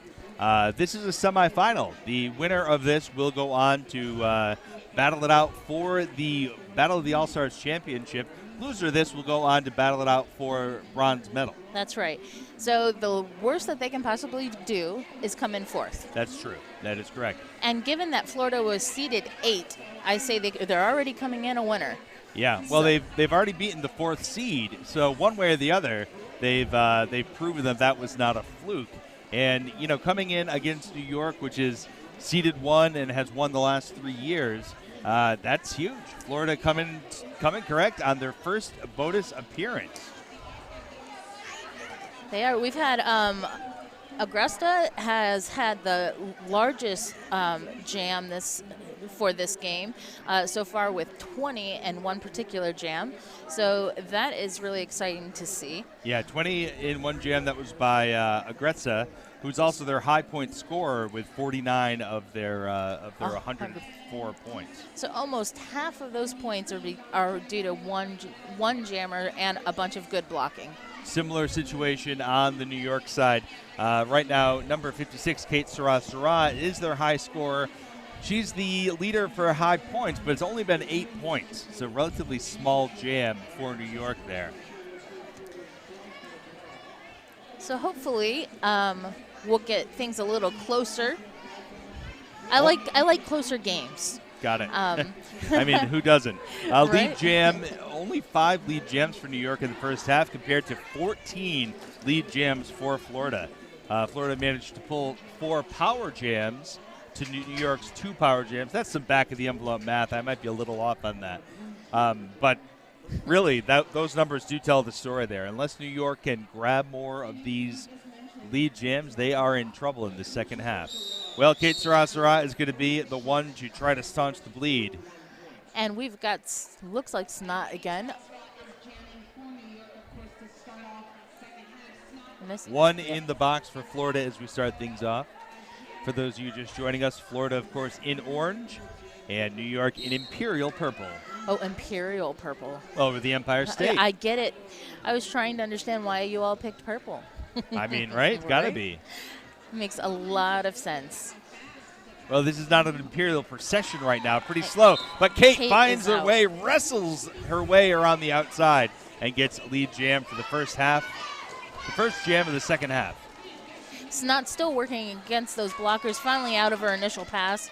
This is a semifinal. The winner of this will go on to battle it out for the Battle of the All-Stars Championship. Loser of this will go on to battle it out for bronze medal. That's right. So the worst that they can possibly do is come in fourth. That's true. That is correct. And given that Florida was seeded 8, I say they're already coming in a winner. Yeah, well, they've already beaten the 4th seed, so one way or the other, they've proven that was not a fluke. And, you know, coming in against New York, which is seeded 1 and has won the last 3 years, that's huge. Florida coming correct on their first BOTAS appearance. They are. We've had Augusta has had the largest jam for this game so far, with 20 in one particular jam. So that is really exciting to see. Yeah, 20 in one jam. That was by Augusta, who's also their high point scorer with 49 of their 104 points. So almost half of those points are due to one jammer and a bunch of good blocking. Similar situation on the New York side. Right now, number 56, Kate Sarah is their high scorer. She's the leader for high points, but it's only been 8 points. So relatively small jam for New York there. So hopefully we'll get things a little closer. I like closer games. Got it. I mean, who doesn't? Right? Lead jam, only 5 lead jams for New York in the first half compared to 14 lead jams for Florida. Florida managed to pull 4 power jams to New York's 2 power jams. That's some back-of-the-envelope math. I might be a little off on that. But really, those numbers do tell the story there. Unless New York can grab more of these lead jams, they are in trouble in the second half. Well, Kate Sarah is going to be the one to try to staunch the bleed. And we've got, looks like Snot again. One in the box for Florida as we start things off. For those of you just joining us, Florida, of course, in orange, and New York in imperial purple. Oh, imperial purple. Over the Empire State. I get it. I was trying to understand why you all picked purple. I mean, right? It's got to Right? be. Makes a lot of sense. Well, this is not an imperial procession right now. Pretty slow. But Kate finds her way, wrestles her way around the outside, and gets lead jam for the first half. The first jam of the second half. Snot still working against those blockers, finally out of her initial pass.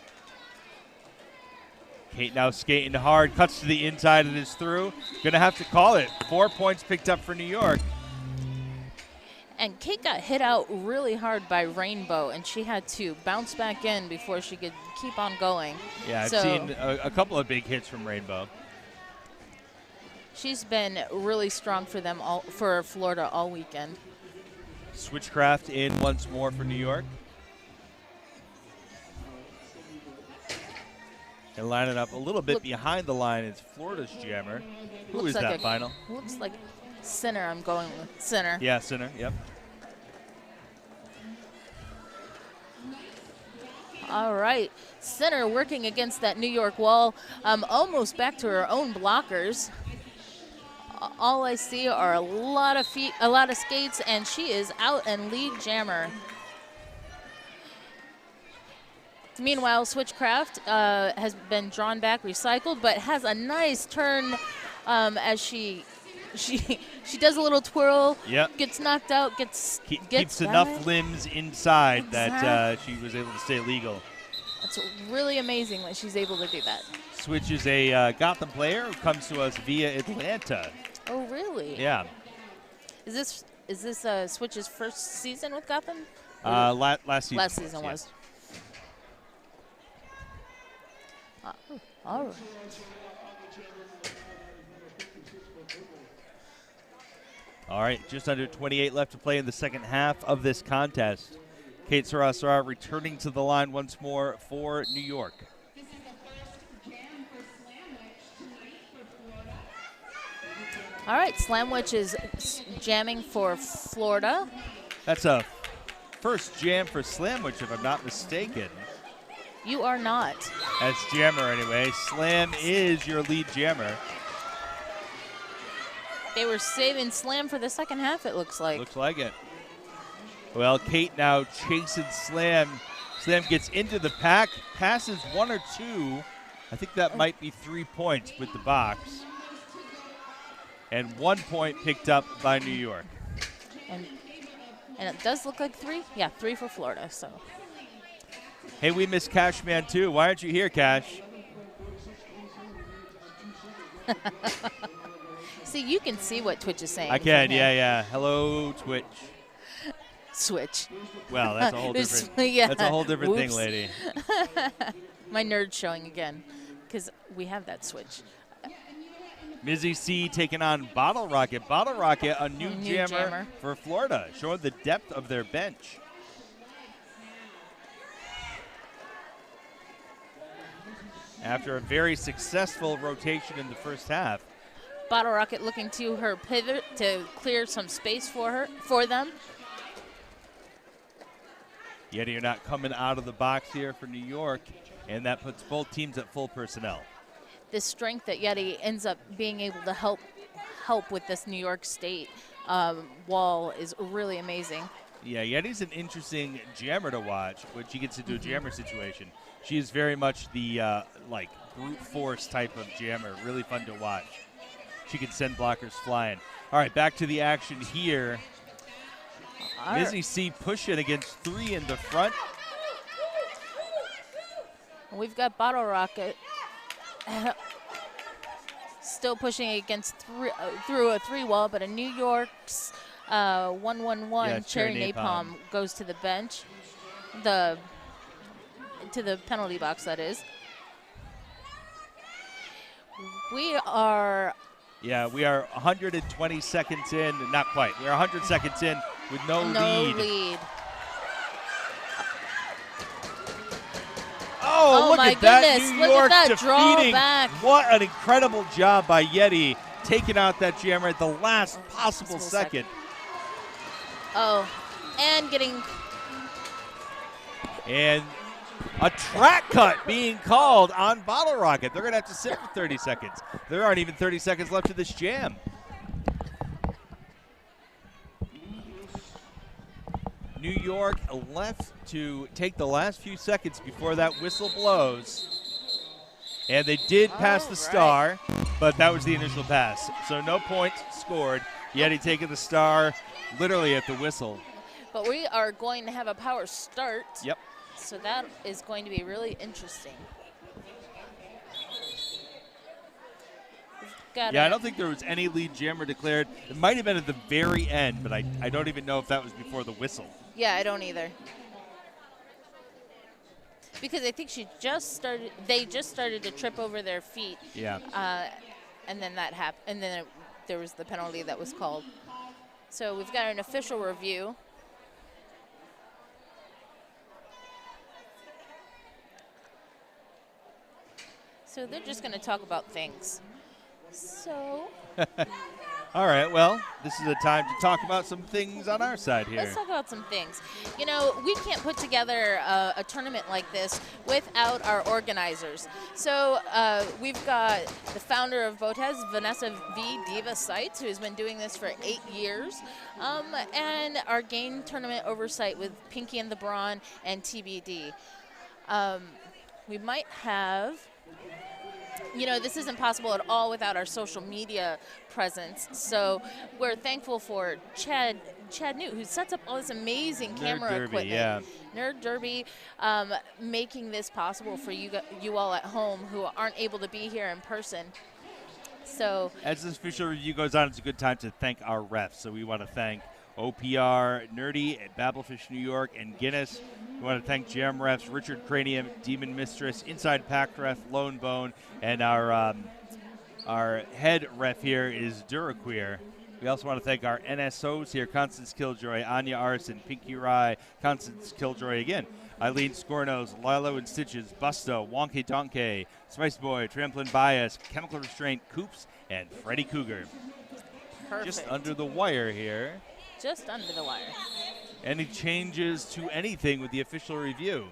Kate now skating hard, cuts to the inside and is through. Going to have to call it. 4 points picked up for New York. And Kate got hit out really hard by Rainbow, and she had to bounce back in before she could keep on going. Yeah, I've seen a couple of big hits from Rainbow. She's been really strong for them for Florida all weekend. Switchcraft in once more for New York. And line it up a little bit behind the line is Florida's jammer. Who is that final? Looks like Sinner. I'm going with Sinner. Yeah, Sinner, yep. All right. Sinner working against that New York wall, almost back to her own blockers. All I see are a lot of feet, a lot of skates, and she is out and lead jammer. Meanwhile, Switchcraft has been drawn back, recycled, but has a nice turn as she does a little twirl, gets knocked out, gets keeps enough limbs inside that she was able to stay legal. It's really amazing that she's able to do that. Switch is a Gotham player who comes to us via Atlanta. Oh, really? Yeah. Is this Switch's first season with Gotham? Last season. Last season was. All right. All right, just under 28 left to play in the second half of this contest. Kate Sarah returning to the line once more for New York. All right, Slamwich is jamming for Florida. That's a first jam for Slamwich, if I'm not mistaken. You are not. As jammer, anyway. Slam is your lead jammer. They were saving Slam for the second half, it looks like. Looks like it. Well, Kate now chasing Slam. Slam gets into the pack, passes 1 or 2. I think that might be 3 points with the box. And 1 point picked up by New York. And it does look like 3? Yeah, 3 for Florida, so. Hey, we miss Cashman too. Why aren't you here, Cash? See, you can see what Twitch is saying. I can, yeah. Hello, Twitch. Switch. Well, that's a whole different. Yeah. That's a whole different thing, Whoops. lady. My nerd's showing again, because we have that switch. Mizzy C taking on Bottle Rocket. Bottle Rocket, a new jammer for Florida, showing the depth of their bench. After a very successful rotation in the first half. Bottle Rocket looking to her pivot to clear some space for them. Yet you're not coming out of the box here for New York, and that puts both teams at full personnel. The strength that Yeti ends up being able to help with this New York State wall is really amazing. Yeah, Yeti's an interesting jammer to watch when she gets into a jammer situation. She is very much the like brute force type of jammer, really fun to watch. She can send blockers flying. All right, back to the action here. Mizzy C pushing against 3 in the front. We've got Bottle Rocket still pushing against through a 3 wall, but a New York's 1-1-1 Cherry Napalm goes to the bench, to the penalty box, that is. We are 120 seconds in, not quite. We're 100 seconds in with no lead. Oh, look my at that, goodness. New Look York at that defeating. drawback. What an incredible job by Yeti, taking out that jammer at the last possible second. Oh, and getting... And a track cut being called on Bottle Rocket. They're going to have to sit for 30 seconds. There aren't even 30 seconds left of this jam. New York left to take the last few seconds before that whistle blows. And they did pass the star, but that was the initial pass. So no points scored. Yeti taking the star literally at the whistle. But we are going to have a power start. Yep. So that is going to be really interesting. Yeah, I don't think there was any lead jammer declared. It might have been at the very end, but I don't even know if that was before the whistle. Yeah, I don't either. Because I think they just started to trip over their feet. Yeah. And then that happened, and then there was the penalty that was called. So we've got an official review. So they're just going to talk about things. So. All right, well, this is a time to talk about some things on our side here. Let's talk about some things. You know, we can't put together a tournament like this without our organizers. So we've got the founder of BOTAS, Vanessa V. Diva Sites, who's been doing this for 8 years, and our game tournament oversight with Pinky and the Brawn and TBD. We might have... You know, this isn't possible at all without our social media presence. So we're thankful for Chad Newt, who sets up all this amazing camera equipment. Yeah. Nerd Derby, making this possible for you all at home who aren't able to be here in person. So as this official review goes on, it's a good time to thank our refs. So we want to thank OPR, Nerdy at Babblefish New York, and Guinness. We want to thank Jam refs Richard Cranium, Demon Mistress, Inside Pack ref Lone Bone, and our head ref here is Duraqueer. We also want to thank our NSOs here, Constance Killjoy, Anya Arson, Pinky Rye, Constance Killjoy again, Eileen Scornos, Lilo and Stitches, Busto, Wonky Donkey, Spice Boy, Tramplin Bias, Chemical Restraint, Coops, and Freddy Cougar. perfect. Just under the wire here. Just under the wire. Any changes to anything with the official review?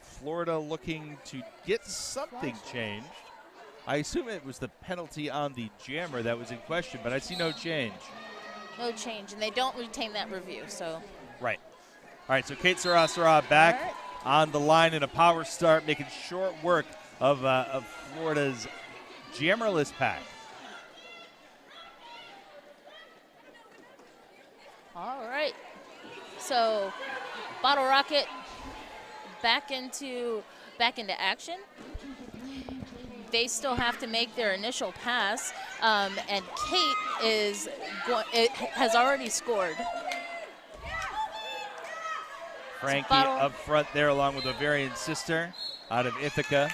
Florida looking to get something changed. I assume it was the penalty on the jammer that was in question, but I see no change. No change, and they don't retain that review, so. Right. All right, so Kate Sarasara back All right. on the line in a power start, making short work of Florida's jammerless pack. All right. So, Bottle Rocket back into action. They still have to make their initial pass, and Kate has already scored. Frankie up front there, along with Bavarian's sister out of Ithaca.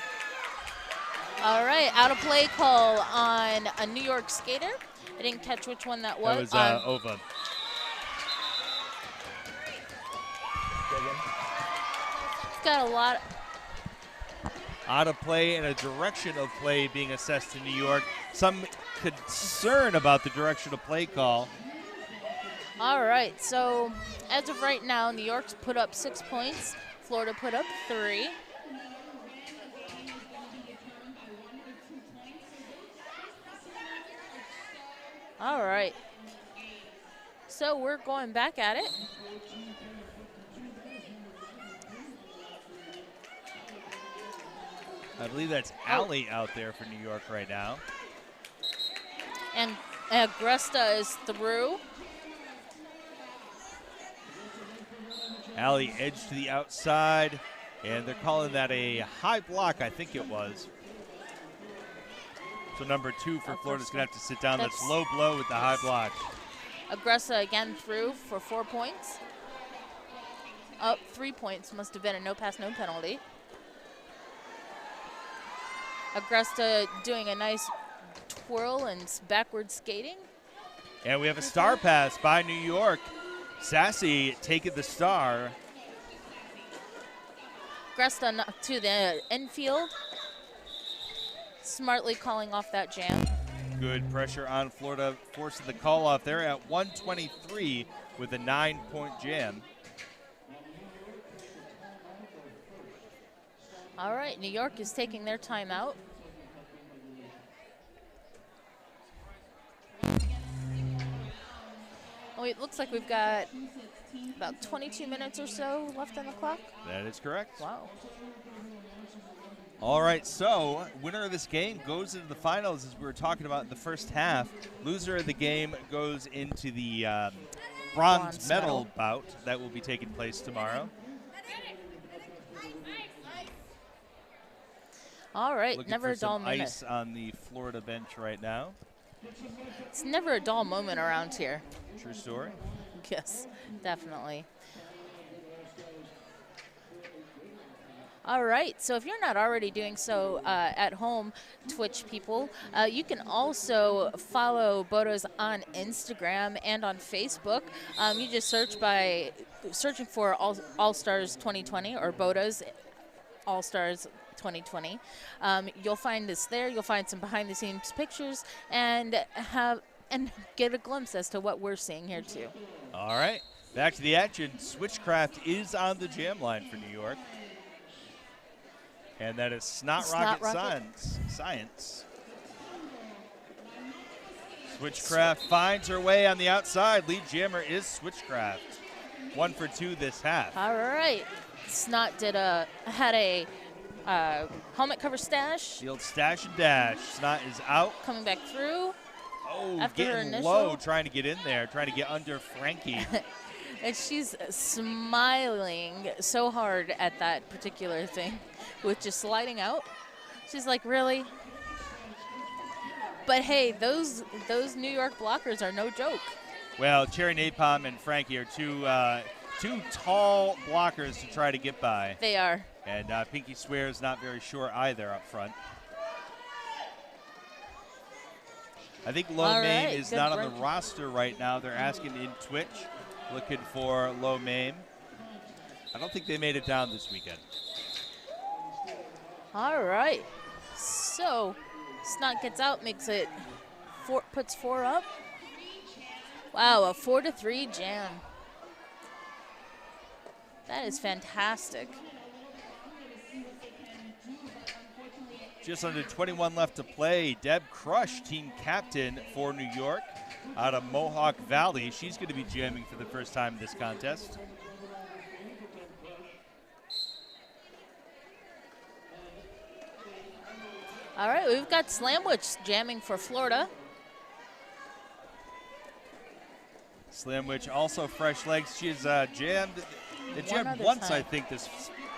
All right, out of play call on a New York skater. I didn't catch which one that was. That was Ova. Got a lot. Out of play and a direction of play being assessed to New York. Some concern about the direction of play call. All right, so as of right now, New York's put up 6 points. Florida put up 3. All right. So we're going back at it. I believe that's Allie out there for New York right now. And Agresta is through. Allie edge to the outside, and they're calling that a high block, I think it was. So number 2 for Florida's going to have to sit down. That's low blow with the high block. Agresta again through for 4 points. Up 3 points, must have been a no pass, no penalty. Agresta doing a nice twirl and backward skating. And we have a star pass by New York. Sassy taking the star. Agresta to the infield. Smartly calling off that jam. Good pressure on Florida, forcing the call off there at 123 with a 9-point jam. All right, New York is taking their timeout. Oh, it looks like we've got about 22 minutes or so left on the clock. That is correct. Wow. All right, so winner of this game goes into the finals, as we were talking about in the first half. Loser of the game goes into the bronze medal bout that will be taking place tomorrow. All right, Looking never for a dull some moment. ice on the Florida bench right now. It's never a dull moment around here. True story. Yes, definitely. All right, so if you're not already doing so at home, Twitch people, you can also follow BOTAS on Instagram and on Facebook. You just searching for All Stars 2020 or BOTAS All Stars 2020. You'll find us there. You'll find some behind-the-scenes pictures and get a glimpse as to what we're seeing here too. All right, back to the action. Switchcraft is on the jam line for New York. And that is Snot Rocket Science. Switchcraft finds her way on the outside. Lead jammer is Switchcraft. 1 for 2 this half. All right. Snot had a helmet cover stash. The old stash and dash. Snot is out. Coming back through. Oh, after her getting initial. low, trying to get in there, trying to get under Frankie. And she's smiling so hard at that particular thing with just sliding out. She's like, really? But hey, those New York blockers are no joke. Well, Cherry Napalm and Frankie are two tall blockers to try to get by. They are. And Pinky Swear's not very sure either up front. I think Lo Mame is not on the roster right now. They're asking in Twitch, looking for Lo Mame. I don't think they made it down this weekend. All right. So, Snot gets out, makes it puts 4 up. Wow, a 4-3 jam. That is fantastic. Just under 21 left to play. Deb Crush, team captain for New York out of Mohawk Valley. She's going to be jamming for the first time in this contest. All right, we've got Slamwich jamming for Florida. Slamwich also fresh legs. She's jammed. They jammed once, I think, this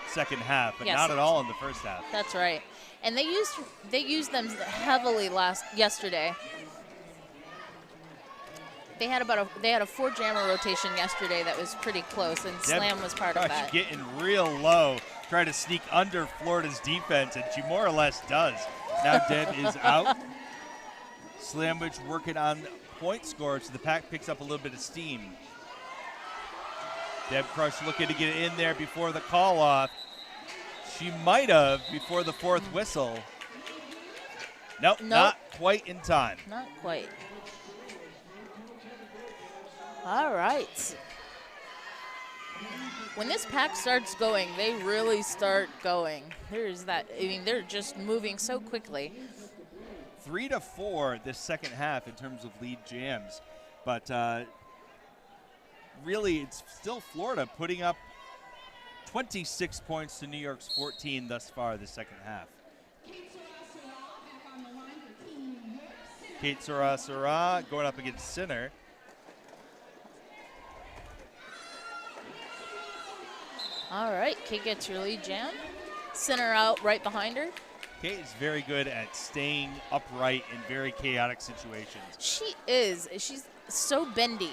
second half, but not at all in the first half. That's right. And they used them heavily yesterday. They had a 4 jammer rotation yesterday that was pretty close, and Slam was part of that. Getting real low, trying to sneak under Florida's defense, and she more or less does. Now Deb is out. Slamwich working on point score, so the pack picks up a little bit of steam. Deb Crush looking to get it in there before the call off. She might have before the 4th whistle. Nope, not quite in time. Not quite. All right. When this pack starts going, they really start going. They're just moving so quickly. 3-4 this second half in terms of lead jams. But really, it's still Florida putting up 26 points to New York's 14 thus far this second half. Kate Sarah going up against Sinner. All right, Kate gets her lead jam. Sinner out right behind her. Kate is very good at staying upright in very chaotic situations. She is. She's so bendy.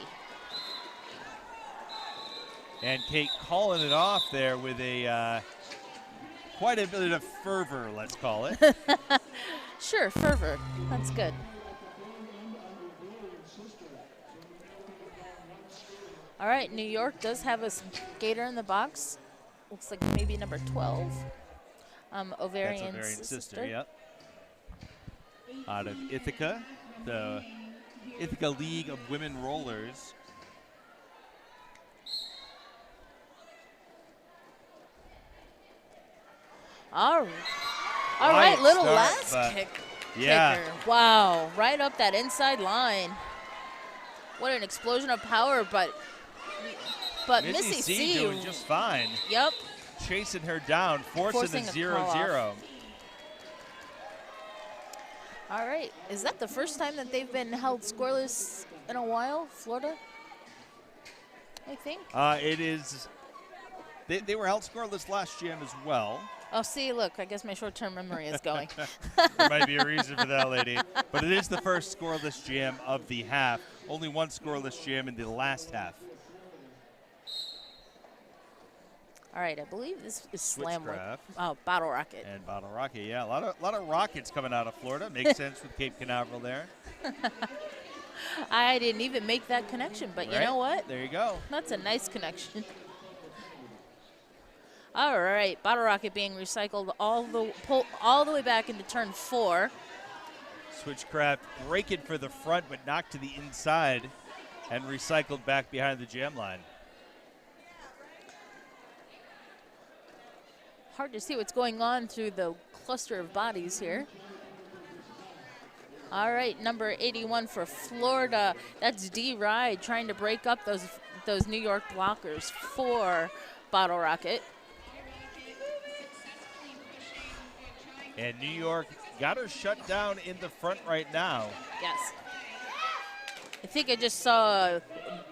And Kate calling it off there with a quite a bit of fervor, let's call it. Sure, fervor. That's good. All right, New York does have a skater in the box. Looks like maybe number 12. Ovarian sister. Yep. Out of Ithaca, the Ithaca League of Women Rollers. All right, little start, last kicker. Wow, right up that inside line. What an explosion of power, but Missy C doing just fine. Yep. Chasing her down, forcing a 0-0. All right, is that the first time that they've been held scoreless in a while, Florida? I think. It is. They were held scoreless last jam as well. Oh, see, look, I guess my short-term memory is going. There might be a reason for that, lady. But it is the first scoreless jam of the half. Only one scoreless jam in the last half. All right, I believe this is Switchcraft. Oh, Bottle Rocket. And Bottle Rocket, yeah. A lot of rockets coming out of Florida. Makes sense with Cape Canaveral there. I didn't even make that connection, but you know what? There you go. That's a nice connection. All right, Bottle Rocket being recycled all the way back into turn 4. Switchcraft breaking for the front, but knocked to the inside and recycled back behind the jam line. Hard to see what's going on through the cluster of bodies here. All right, number 81 for Florida. That's D. Ride trying to break up those New York blockers for Bottle Rocket. And New York got her shut down in the front right now. Yes. I think I just saw a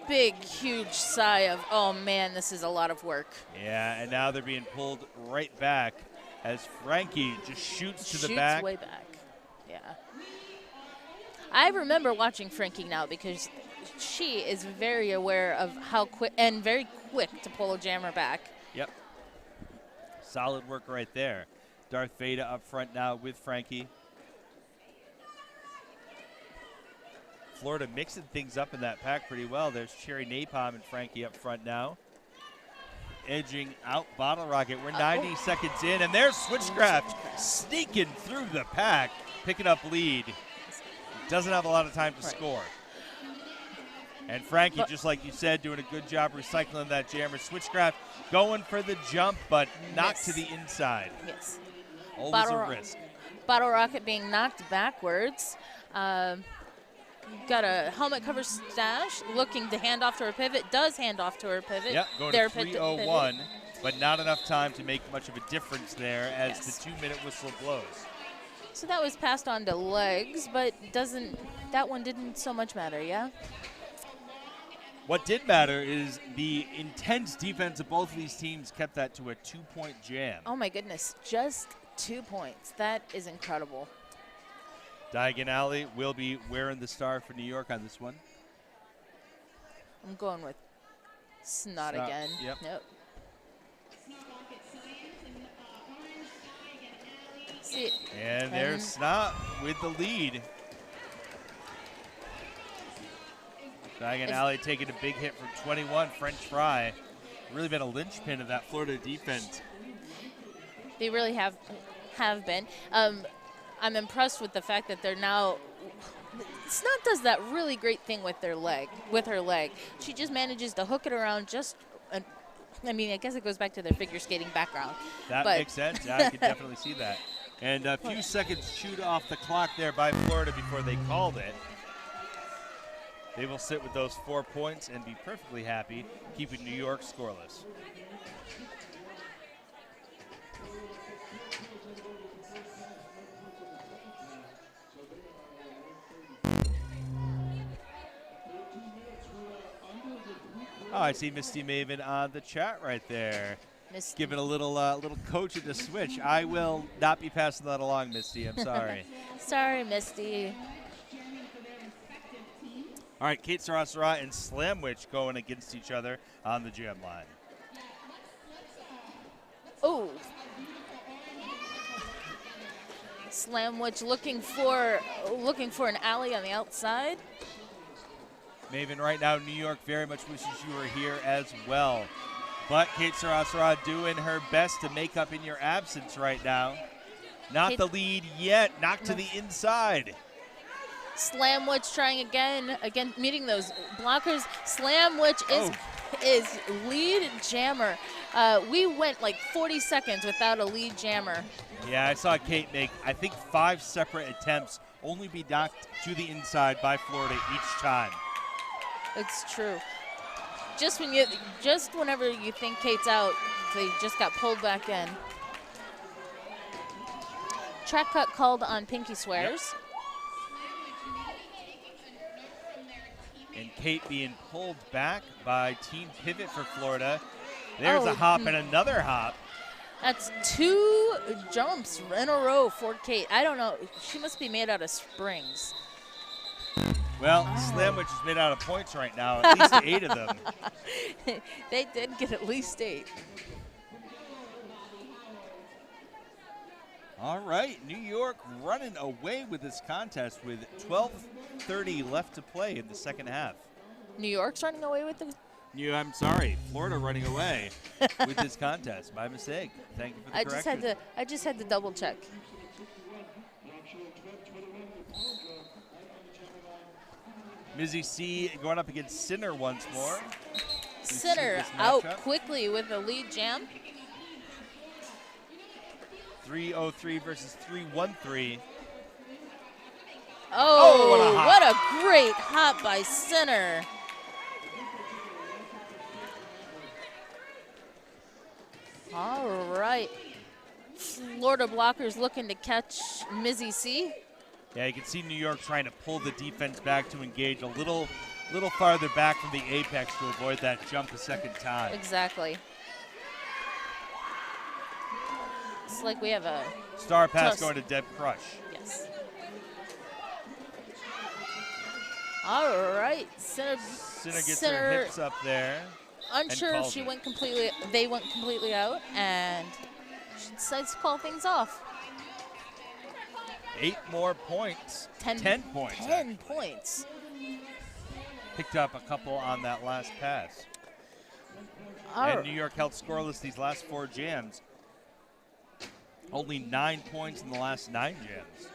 big, huge sigh of, oh man, this is a lot of work. Yeah, and now they're being pulled right back as Frankie just shoots to the back. Shoots way back, yeah. I remember watching Frankie now because she is very aware of how quick and very quick to pull a jammer back. Yep. Solid work right there. Darth Vader up front now with Frankie. Florida mixing things up in that pack pretty well. There's Cherry Napalm and Frankie up front now. Edging out Bottle Rocket. We're 90 seconds in, and there's Switchcraft sneaking through the pack, picking up lead. Doesn't have a lot of time to score. And Frankie, just like you said, doing a good job recycling that jammer. Switchcraft going for the jump, but knocked to the inside. Yes. Always a risk. Bottle Rocket being knocked backwards. Got a helmet cover stash, looking to hand off to her pivot. Does hand off to her pivot. Yep, going to 3:01, but not enough time to make much of a difference there as the 2-minute whistle blows. So that was passed on to legs, but that one didn't so much matter, yeah? What did matter is the intense defense of both of these teams kept that to a 2-point jam. Oh my goodness, just 2 points. That is incredible. Diagon Alley will be wearing the star for New York on this one. I'm going with Snot again. Yep. Nope. See it. And there's Snot with the lead. Diagon Alley taking a big hit from 21. French Fry really been a linchpin of that Florida defense. They really have been. I'm impressed with the fact that they're now. Snot does that really great thing with her leg. She just manages to hook it around just. I mean, I guess it goes back to their figure skating background. That makes sense. I can definitely see that. And a few seconds chewed off the clock there by Florida before they called it. They will sit with those 4 points and be perfectly happy, keeping New York scoreless. Oh, I see Misty Maven on the chat right there. Giving a little coach at the switch. I will not be passing that along, Misty. I'm sorry. Sorry, Misty. All right, Kate Sarasara and Slamwich going against each other on the jam line. Oh. Slamwich looking for an alley on the outside. Maven, right now, New York very much wishes you were here as well. But Kate Sarasara doing her best to make up in your absence right now. Not the lead yet. Knocked to the inside. Slamwich trying again meeting those blockers. Slamwich is lead jammer. We went like 40 seconds without a lead jammer. Yeah, I saw Kate make, I think, 5 separate attempts, only be knocked to the inside by Florida each time. It's true. Just whenever you think Kate's out, they just got pulled back in. Track cut called on Pinky Swears. Yep. And Kate being pulled back by Team Pivot for Florida. There's a hop and another hop. That's 2 jumps in a row for Kate. I don't know. She must be made out of springs. Well, Slamwich is made out of points right now, at least 8 of them. They did get at least 8. All right, New York running away with this contest with 12:30 left to play in the second half. New York's running away with the... I'm sorry, Florida running away with this contest. My mistake. Thank you for the correction. I just had to double check. Mizzy C going up against Sinner once more. Sinner out quickly with a lead jam. 3:03 versus 3:13. Oh, what a great hop by Sinner. All right. Florida blockers looking to catch Mizzy C. Yeah, you can see New York trying to pull the defense back to engage a little farther back from the apex to avoid that jump a second time. Exactly. It's like we have a star pass going to Deb Crush. Yes. All right, Sinner gets her hips up there. Unsure if they went completely out, and she decides to call things off. 8 more points. 10 points. 10 points. Picked up a couple on that last pass. And New York held scoreless these last 4 jams. Only 9 points in the last 9 jams.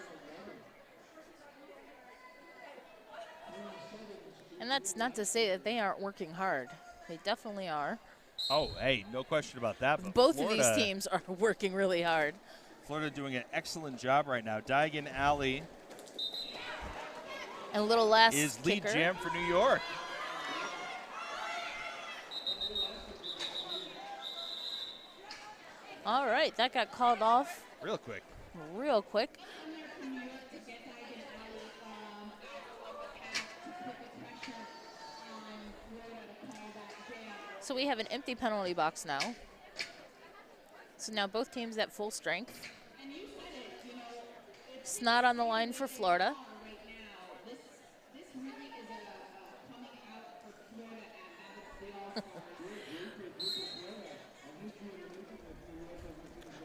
And that's not to say that they aren't working hard. They definitely are. Oh, hey, no question about that. But both of these teams are working really hard. Florida doing an excellent job right now. Diagon Alley And a little last is lead kicker. jam for New York. All right, that got called off Real quick. real quick. So we have an empty penalty box now. So now both teams at full strength. Snot on the line for Florida.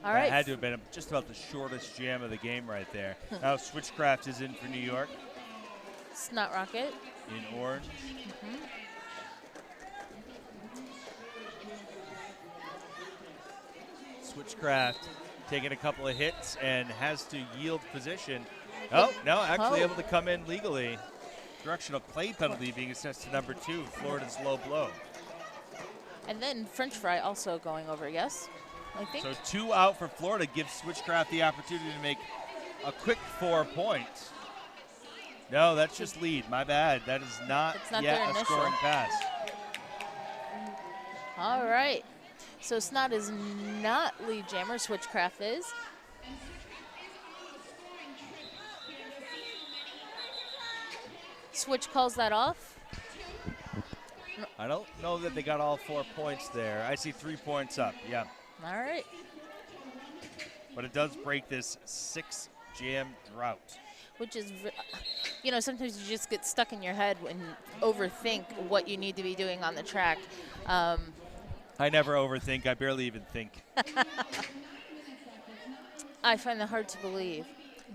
All That right. had to have been just about the shortest jam of the game right there. Now Switchcraft is in for New York Snot Rocket. in orange. Switchcraft taking a couple of hits and has to yield position. Oh, no, actually Oh. able to come in legally. Directional play penalty being assessed to number 2, Florida's low blow. And then French fry also going over, yes? I think. So 2 out for Florida gives Switchcraft the opportunity to make a quick 4 points. No, that's just lead. My bad. That is not, It's not yet their a initial. scoring pass. All right. So Snot is not lead jammer, Switchcraft is. Switch calls that off. I don't know that they got all 4 points there. I see 3 points up, yeah. All right. But it does break this 6 jam drought. Which is, sometimes you just get stuck in your head and overthink what you need to be doing on the track. I never overthink. I barely even think. I find that hard to believe.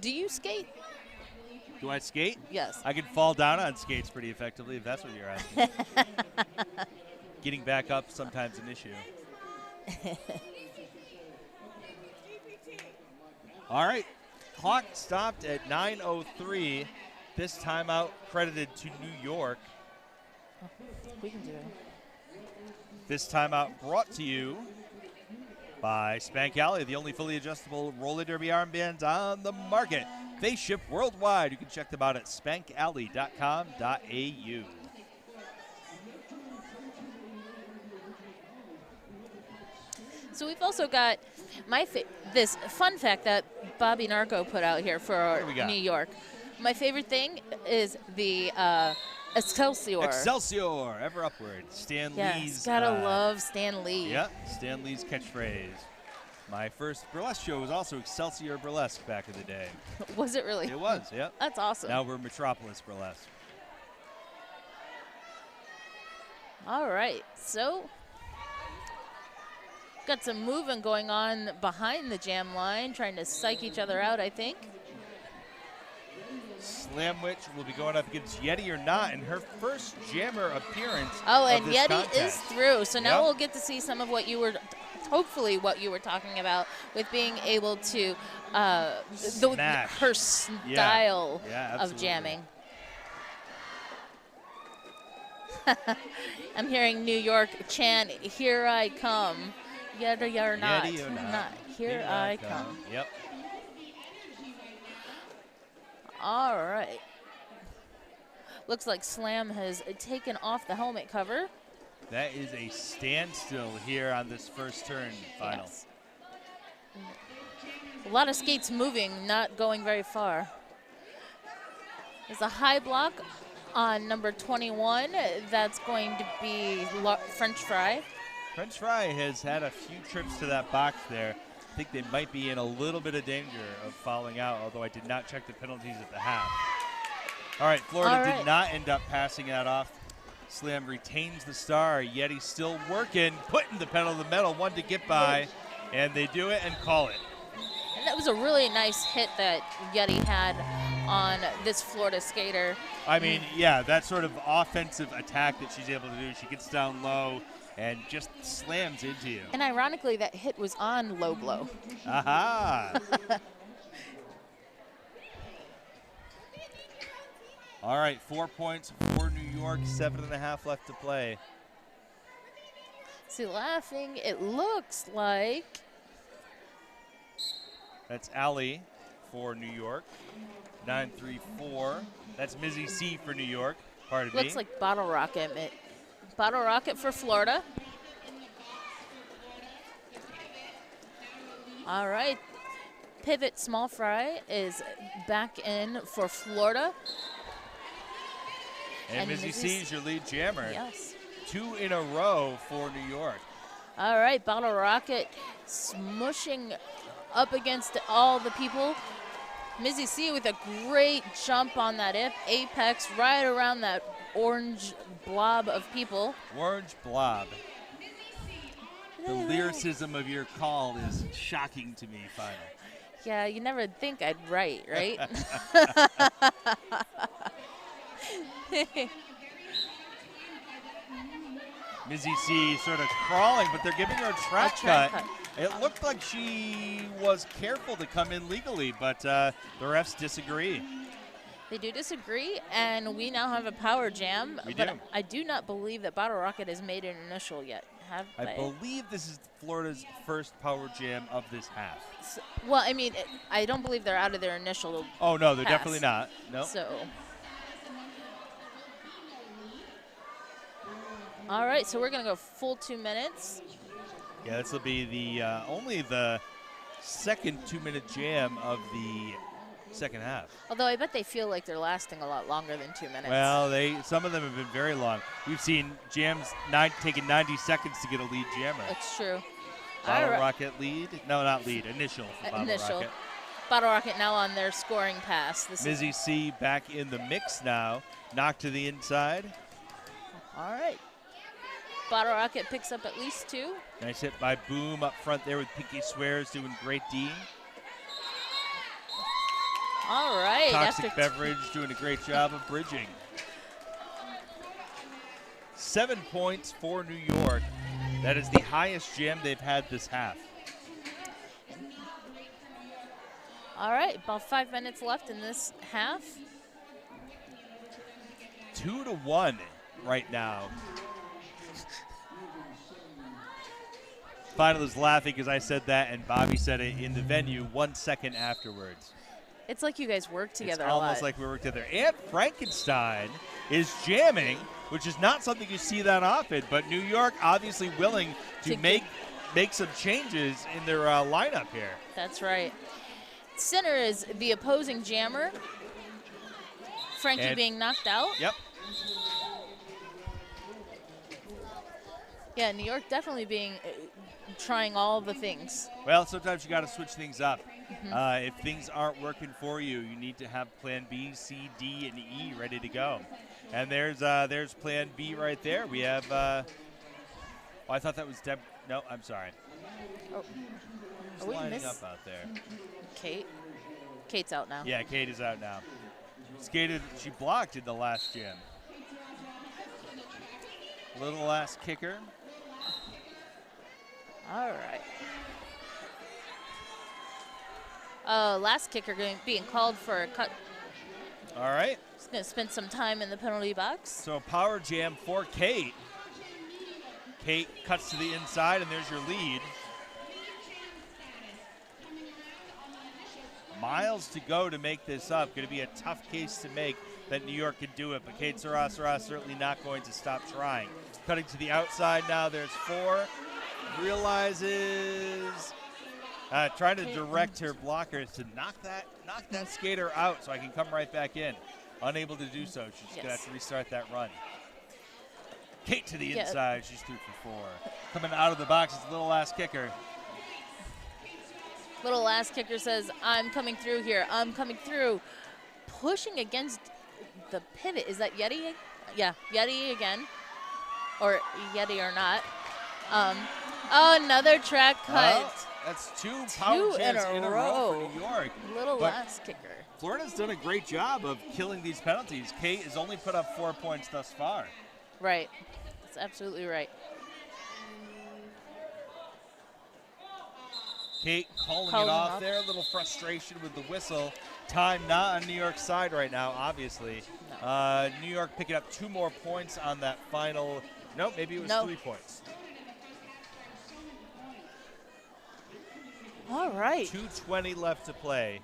Do you skate? Do I skate? Yes. I can fall down on skates pretty effectively, if that's what you're asking. Getting back up sometimes an issue. All right. Clock stopped at 9:03. This timeout credited to New York. We can do it. This timeout brought to you by Spank Alley, the only fully adjustable roller derby armbands on the market. They ship worldwide. You can check them out at spankalley.com.au. So we've also got this fun fact that Bobby Narco put out here for do we got? New York. My favorite thing is the Excelsior. Excelsior, ever upward. Stan Yes, Lee's. gotta love Stan Lee. Yep, Stan Lee's catchphrase. My first burlesque show was also Excelsior Burlesque back in the day. Was it really? It was, yep. That's awesome. Now we're Metropolis Burlesque. All right, so got some moving going on behind the jam line, trying to psych each other out, I think. Slamwich will be going up against Yeti or not in her first jammer appearance. Oh, of and this Yeti contest. is through. So now Yep. we'll get to see some of what you were, hopefully what you were talking about with being able to, Smash. her style Yeah, of absolutely. jamming. I'm hearing New York chant, "Here I come." Yeti or not. Yeti or not. Here I come. Yep. All right. Looks like Slam has taken off the helmet cover. That is a standstill here on this first turn final. Yes. A lot of skates moving, not going very far. There's a high block on number 21. That's going to be French Fry. French Fry has had a few trips to that box there. I think they might be in a little bit of danger of falling out, although I did not check the penalties at the half. All right, Florida All right. did not end up passing that off. Slam retains the star. Yeti still working, putting the pedal to the metal, one to get by, and they do it and call it. And that was a really nice hit that Yeti had on this Florida skater. I mean, yeah, that sort of offensive attack that she's able to do. She gets down low and just slams into you. And ironically, that hit was on low blow. Aha! All right, 4 points for New York, 7.5 left to play. See, laughing, it looks like That's Allie for New York. 9-3-4. That's Mizzy C for New York. Pardon me. Looks like Bottle Rocket. Bottle Rocket for Florida. All right. Pivot Small Fry is back in for Florida. And Mizzy C is your lead jammer. Yes. 2 in a row for New York. All right, Bottle Rocket smushing up against all the people. Mizzy C with a great jump on that apex right around that orange blob of people. Orange blob. The lyricism of your call is shocking to me, finally. Yeah, you never think I'd write, right? Mizzy C sort of crawling, but they're giving her a track cut. It looked like she was careful to come in legally, but the refs disagree. They do disagree, and we now have a power jam. We but do. I do not believe that Bottle Rocket has made an initial yet. Have I they? believe this is Florida's first power jam of this half. Well, I mean, I don't believe they're out of their initial. Oh, no, they're pass. definitely not. No. So. All right, so we're going to go full 2 minutes. Yeah, this will be the only the second 2-minute jam of the second half. Although I bet they feel like they're lasting a lot longer than 2 minutes. Well, some of them have been very long. We've seen jams taking 90 seconds to get a lead jammer. That's true. Bottle Rocket lead? No, not lead. Initial for Bottle Rocket. Bottle Rocket now on their scoring pass. Mizzy C back in the mix now. Knocked to the inside. All right. Bottle Rocket picks up at least 2. Nice hit by Boom up front there with Pinky Swears doing great D. All right. Toxic Beverage doing a great job of bridging. 7 points for New York. That is the highest jam they've had this half. All right. About 5 minutes left in this half. 2-1 right now. Final is laughing because I said that and Bobby said it in the venue 1 second afterwards. It's like you guys work together a lot. It's almost like we work together. And Frankenstein is jamming, which is not something you see that often, but New York obviously willing to make some changes in their lineup here. That's right. Center is the opposing jammer. Frankie being knocked out. Yep. Yeah, New York definitely trying all the things. Well, sometimes you got to switch things up. If things aren't working for you, you need to have plan B, C, D, and E ready to go. And there's plan B right there. We have, I thought that was Deb. No, I'm sorry. Oh. Who's lining up out there? Kate. Kate's out now. Yeah, Kate is out now. She blocked in the last jam. Little last kicker. All right. Last kicker being called for a cut. All right. He's going to spend some time in the penalty box. So power jam for Kate. Kate cuts to the inside, and there's your lead. Miles to go to make this up. Going to be a tough case to make that New York can do it, but Kate Sarasara certainly not going to stop trying. Cutting to the outside now, there's 4. Realizes, trying to direct her blockers to knock that skater out so I can come right back in. Unable to do so. She's going to have to restart that run. Kate to the inside. She's through for 4. Coming out of the box is Little Last Kicker. Little Last Kicker says, I'm coming through here. I'm coming through. Pushing against the pivot. Is that Yeti? Yeah, Yeti again. Or Yeti or not. Oh, another track cut. Well, that's 2 power jams in a row for New York. Little Last Kicker. Florida's done a great job of killing these penalties. Kate has only put up 4 points thus far. Right. That's absolutely right. Kate calling it off there. A little frustration with the whistle. Time not on New York's side right now, obviously. No. New York picking up 2 more points on that final. Nope, maybe it was 3 points. All right. 2:20 left to play.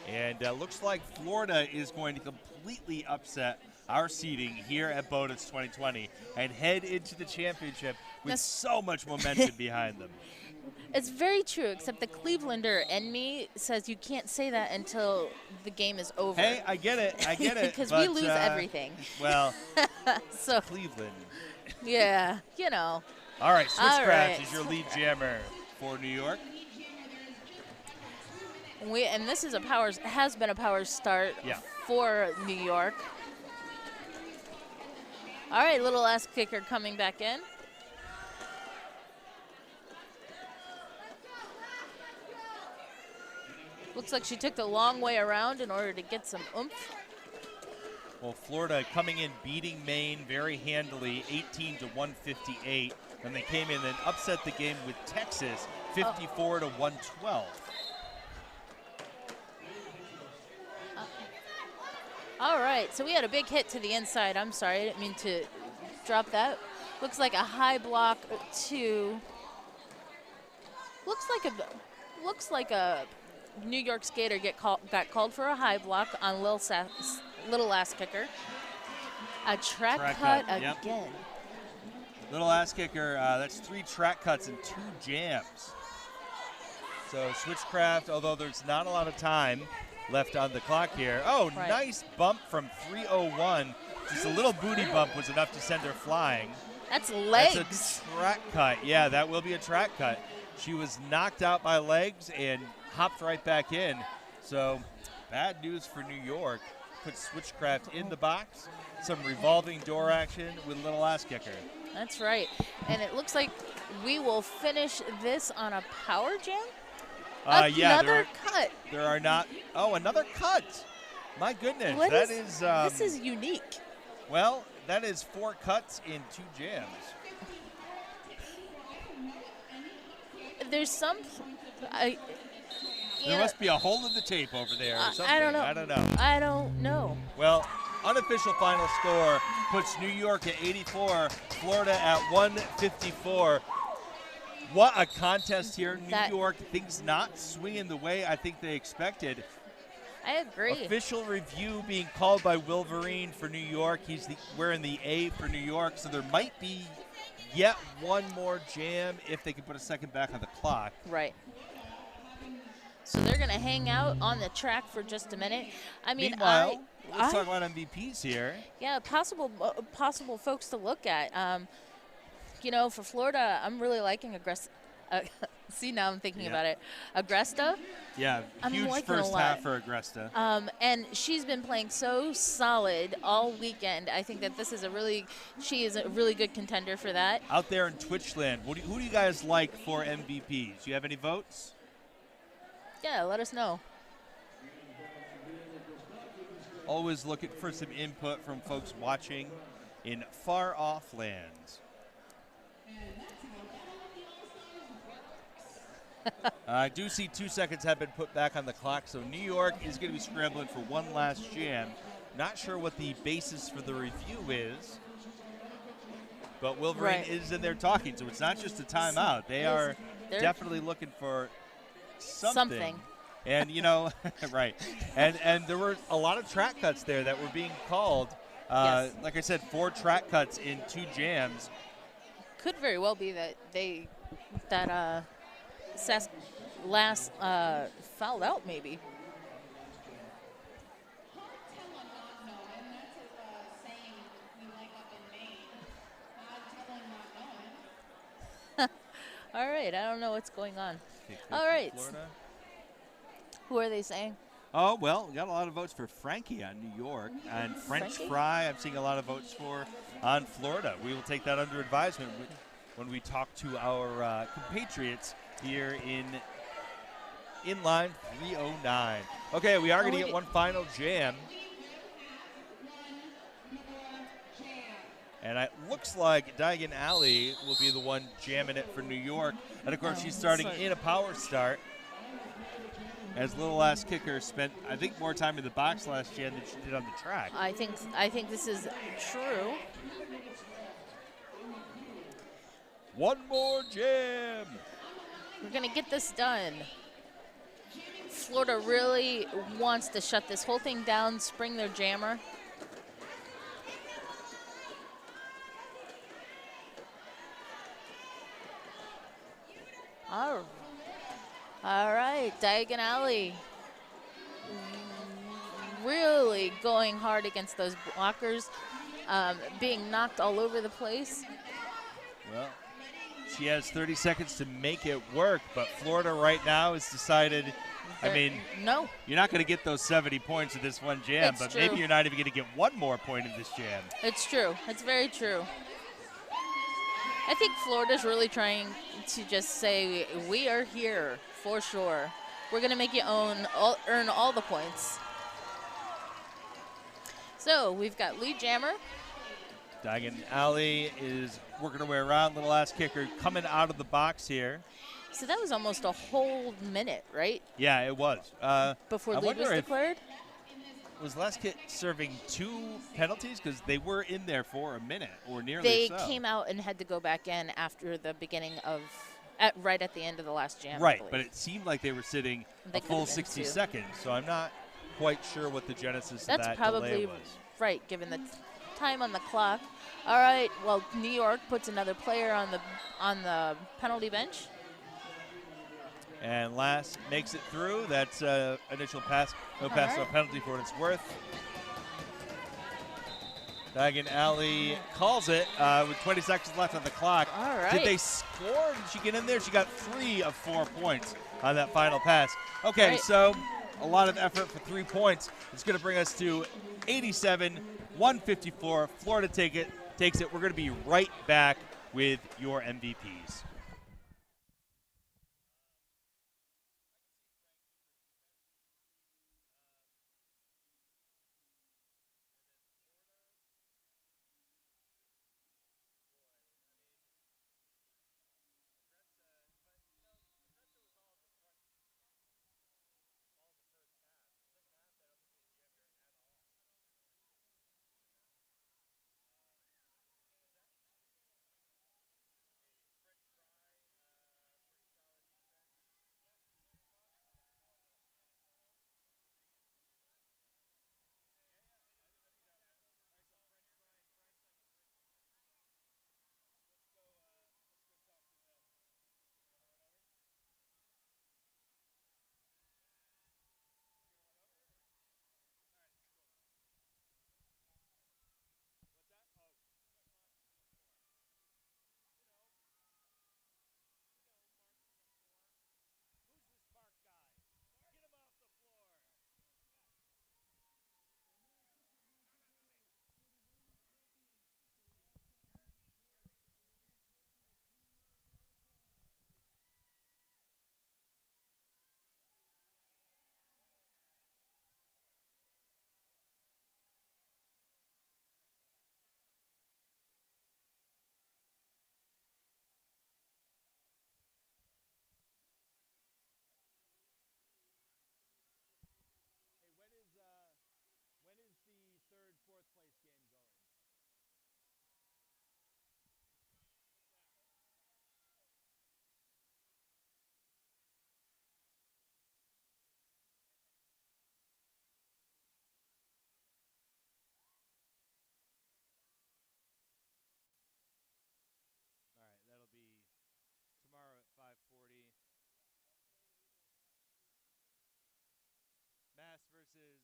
And looks like Florida is going to completely upset our seeding here at BOTAS 2020 and head into the championship with so much momentum behind them. It's very true, except the Clevelander in me says you can't say that until the game is over. Hey, I get it. Because we lose everything. Well, so Cleveland. Yeah, you know. All right, Switchcraft right. is your lead jammer for New York. And this is has been a power start for New York. All right, little ass kicker coming back in. Looks like she took the long way around in order to get some oomph. Well, Florida coming in beating Maine very handily, 18-158. When they came in and upset the game with Texas, 54-112. All right, so we had a big hit to the inside. I'm sorry, I didn't mean to drop that. Looks like a high block to. Looks like a New York skater got called for a high block on little ass kicker. A track cut again. Yep. Little ass kicker. That's 3 track cuts and 2 jams. So Switchcraft, although there's not a lot of time left on the clock here. Oh, nice bump from 3:01. Just a little booty bump was enough to send her flying. That's legs. That's a track cut. Yeah, that will be a track cut. She was knocked out by legs and hopped right back in. So bad news for New York. Put Switchcraft in the box. Some revolving door action with a little ass kicker. That's right. And it looks like we will finish this on a power jam. Another cut. There are not. Oh, another cut. My goodness. This is unique. Well, that is 4 cuts in 2 jams. There's some. There must be a hole in the tape over there or something. I don't know. I don't know. Well, unofficial final score puts New York at 84, Florida at 154. What a contest here. New York, things not swinging the way I think they expected. I agree. Official review being called by Wolverine for New York. He's wearing the A for New York, so there might be yet one more jam if they can put a second back on the clock. Right. So they're going to hang out on the track for just a minute. I mean, meanwhile, let's talk about MVPs here. Yeah, possible folks to look at. You know, for Florida, I'm really liking see, now I'm thinking about it. Agresta. Yeah, huge first half for Agresta. And she's been playing so solid all weekend. I think that she is a really good contender for that. Out there in Twitchland, who do you guys like for MVPs? Do you have any votes? Yeah, let us know. Always looking for some input from folks watching in far off lands. I do see 2 seconds have been put back on the clock, so New York is going to be scrambling for one last jam. Not sure what the basis for the review is, but Wolverine is in there talking, so it's not just a timeout. They're definitely looking for something. And, you know, right. And there were a lot of track cuts there that were being called. Like I said, 4 track cuts in 2 jams. Could very well be that Sask last fouled out, maybe. All right, I don't know what's going on. All right. Florida. Who are they saying? Oh, well, we got a lot of votes for Frankie on New York. And French Fry, I'm seeing a lot of votes for on Florida. We will take that under advisement when we talk to our compatriots here in line 309. Okay, we are going to get one final jam. And it looks like Diagon Alley will be the one jamming it for New York. And, of course, she's starting in a power start. As little ass kicker spent, I think, more time in the box last jam than she did on the track. I think this is true. One more jam. We're going to get this done. Florida really wants to shut this whole thing down, spring their jammer. All right, Diagon Alley really going hard against those blockers, being knocked all over the place. Well, she has 30 seconds to make it work, but Florida right now has decided, no, you're not going to get those 70 points in this one jam, It's but true. maybe you're not even going to get one more point in this jam. It's true. It's very true. I think Florida's really trying to just say, we are here for sure. We're going to make you earn all the points. So we've got lead jammer. Diagon Alley is working her way around. Little ass kicker coming out of the box here. So that was almost a whole minute, right? Yeah, it was. Before I lead was wonder if- declared? Was Last Kit serving 2 penalties? Because they were in there for a minute or nearly They so. came out and had to go back in after the beginning of, right at the end of the last jam. I Right, believe. but it seemed like they were sitting They a full could've been 60 too. seconds, so I'm not quite sure what the genesis of That's that probably delay was. right, given the time on the clock. All right, well, New York puts another player on the penalty bench. And last makes it through. That's initial pass. No pass, All no right. penalty for what it's worth. Diagon Alley calls it with 20 seconds left on the clock. All right. Did they score? Did she get in there? She got 3 of 4 points on that final pass. Okay, Right. so a lot of effort for 3 points. It's going to bring us to 87-154. Florida takes it. We're going to be right back with your MVPs. All right, that'll be tomorrow at 5:40. Mass versus.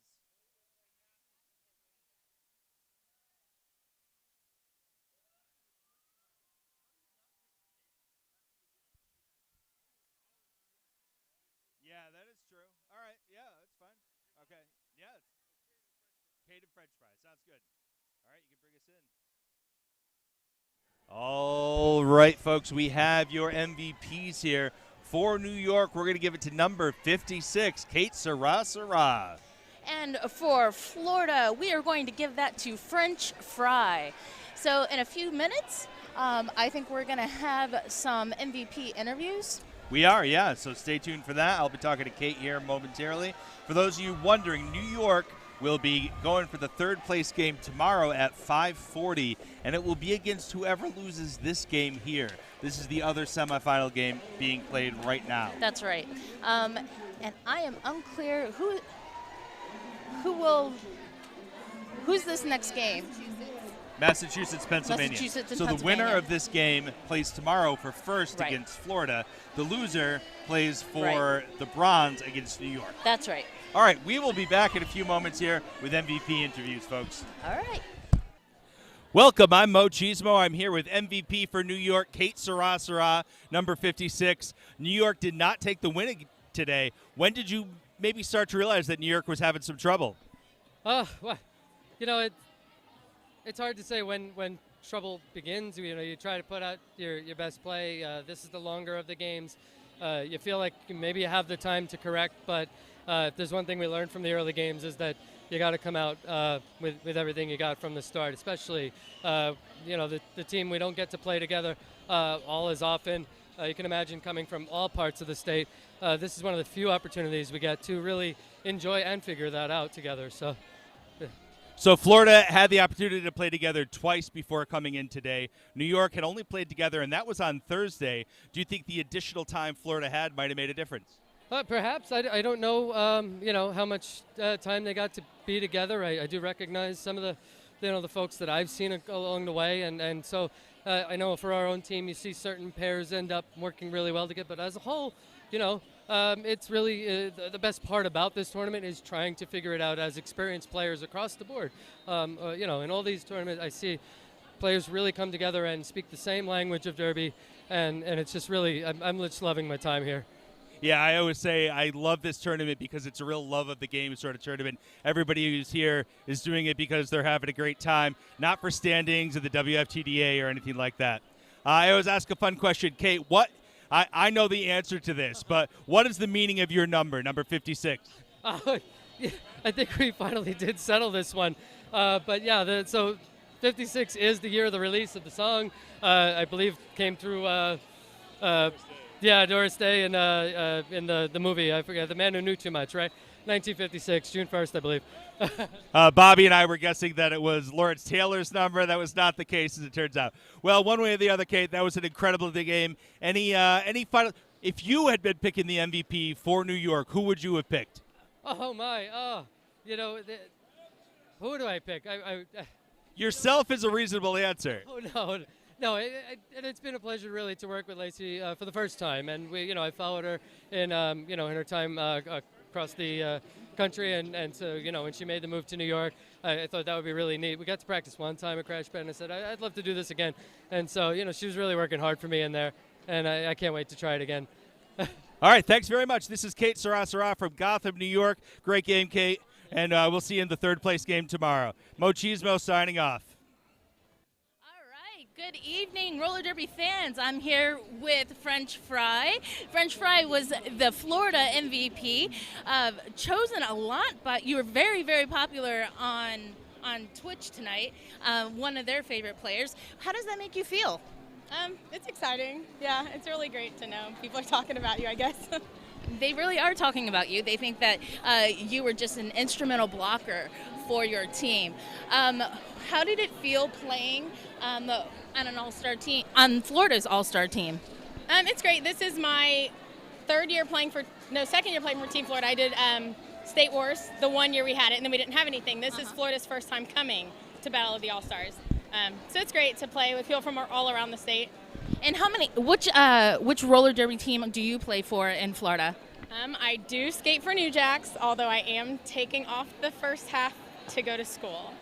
Yeah, that is true. All right, yeah, that's fine. Okay, yeah, catered French fries. Sounds good. All right, you can bring us in. All right, folks, we have your MVPs here. For New York, we're going to give it to number 56, Kate Sarah. And for Florida, we are going to give that to French Fry. So in a few minutes, I think we're going to have some MVP interviews. We are, yeah, so stay tuned for that. I'll be talking to Kate here momentarily. For those of you wondering, New York will be going for the third place game tomorrow at 5:40, and it will be against whoever loses this game here. This is the other semifinal game being played right now. That's right. And I am unclear who's this next game? Massachusetts, Pennsylvania. Massachusetts and so the Pennsylvania. winner of this game plays tomorrow for first Right. against Florida. The loser plays for the bronze against New York. That's right. All right, we will be back in a few moments here with MVP interviews, folks. All right. Welcome, I'm Mo Chismo. I'm here with MVP for New York, Kate Sarah, number 56. New York did not take the win today. When did you maybe start to realize that New York was having some trouble? Well, it's hard to say when trouble begins. You try to put out your best play. This is the longer of the games. You feel like maybe you have the time to correct, but if there's one thing we learned from the early games is that you got to come out with everything you got from the start, especially the team we don't get to play together all as often. You can imagine coming from all parts of the state. This is one of the few opportunities we get to really enjoy and figure that out together. So Florida had the opportunity to play together twice before coming in today. New York had only played together, and that was on Thursday. Do you think the additional time Florida had might have made a difference? Perhaps. I don't know, how much time they got to be together. I do recognize some of the folks that I've seen along the way, and so I know for our own team, you see certain pairs end up working really well together. But as a whole, it's really the best part about this tournament is trying to figure it out as experienced players across the board. In all these tournaments, I see players really come together and speak the same language of Derby, and it's just really, I'm just loving my time here. Yeah, I always say I love this tournament because it's a real love of the game sort of tournament. Everybody who's here is doing it because they're having a great time, not for standings or the WFTDA or anything like that. I always ask a fun question. Kate, I know the answer to this, but what is the meaning of your number 56? Yeah, I think we finally did settle this one. But yeah, so 56 is the year of the release of the song. I believe came through Doris Day in the movie. I forget, The Man Who Knew Too Much, right? 1956, June 1st, I believe. Bobby and I were guessing that it was Lawrence Taylor's number. That was not the case, as it turns out. Well, one way or the other, Kate, that was an incredible game. Any final? If you had been picking the MVP for New York, who would you have picked? Oh my! Who do I pick? Yourself is a reasonable answer. Oh no, it's been a pleasure really to work with Lacey for the first time, and I followed her in in her time across the country, and so when she made the move to New York, I thought that would be really neat. We got to practice one time at Crash Pad, and I said I'd love to do this again, and so she was really working hard for me in there, and I can't wait to try it again. All right, thanks very much. This is Kate Sarah from Gotham, New York. Great game, Kate, and we'll see you in the third place game tomorrow. Mo Chismo signing off. Good evening, roller derby fans. I'm here with French Fry. French Fry was the Florida MVP, chosen a lot, but you were very, very popular on Twitch tonight, one of their favorite players. How does that make you feel? It's exciting. Yeah, it's really great to know people are talking about you, I guess. They really are talking about you. They think that you were just an instrumental blocker for your team. How did it feel playing on an all-star team, on Florida's all-star team? It's great. This is my second year playing for Team Florida. I did State Wars the 1 year we had it, and then we didn't have anything. This is Florida's first time coming to Battle of the All-Stars. So it's great to play with people from all around the state. And which roller derby team do you play for in Florida? I do skate for New Jacks, although I am taking off the first half to go to school.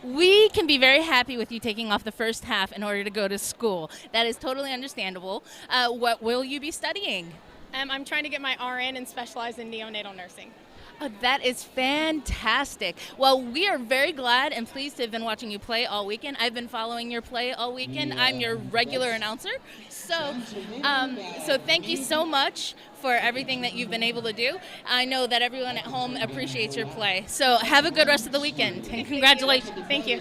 We can be very happy with you taking off the first half in order to go to school. That is totally understandable. What will you be studying? I'm trying to get my RN and specialize in neonatal nursing. Oh, that is fantastic. Well, we are very glad and pleased to have been watching you play all weekend. I've been following your play all weekend. I'm your regular announcer. So thank you so much for everything that you've been able to do. I know that everyone at home appreciates your play. So have a good rest of the weekend, and congratulations. Thank you.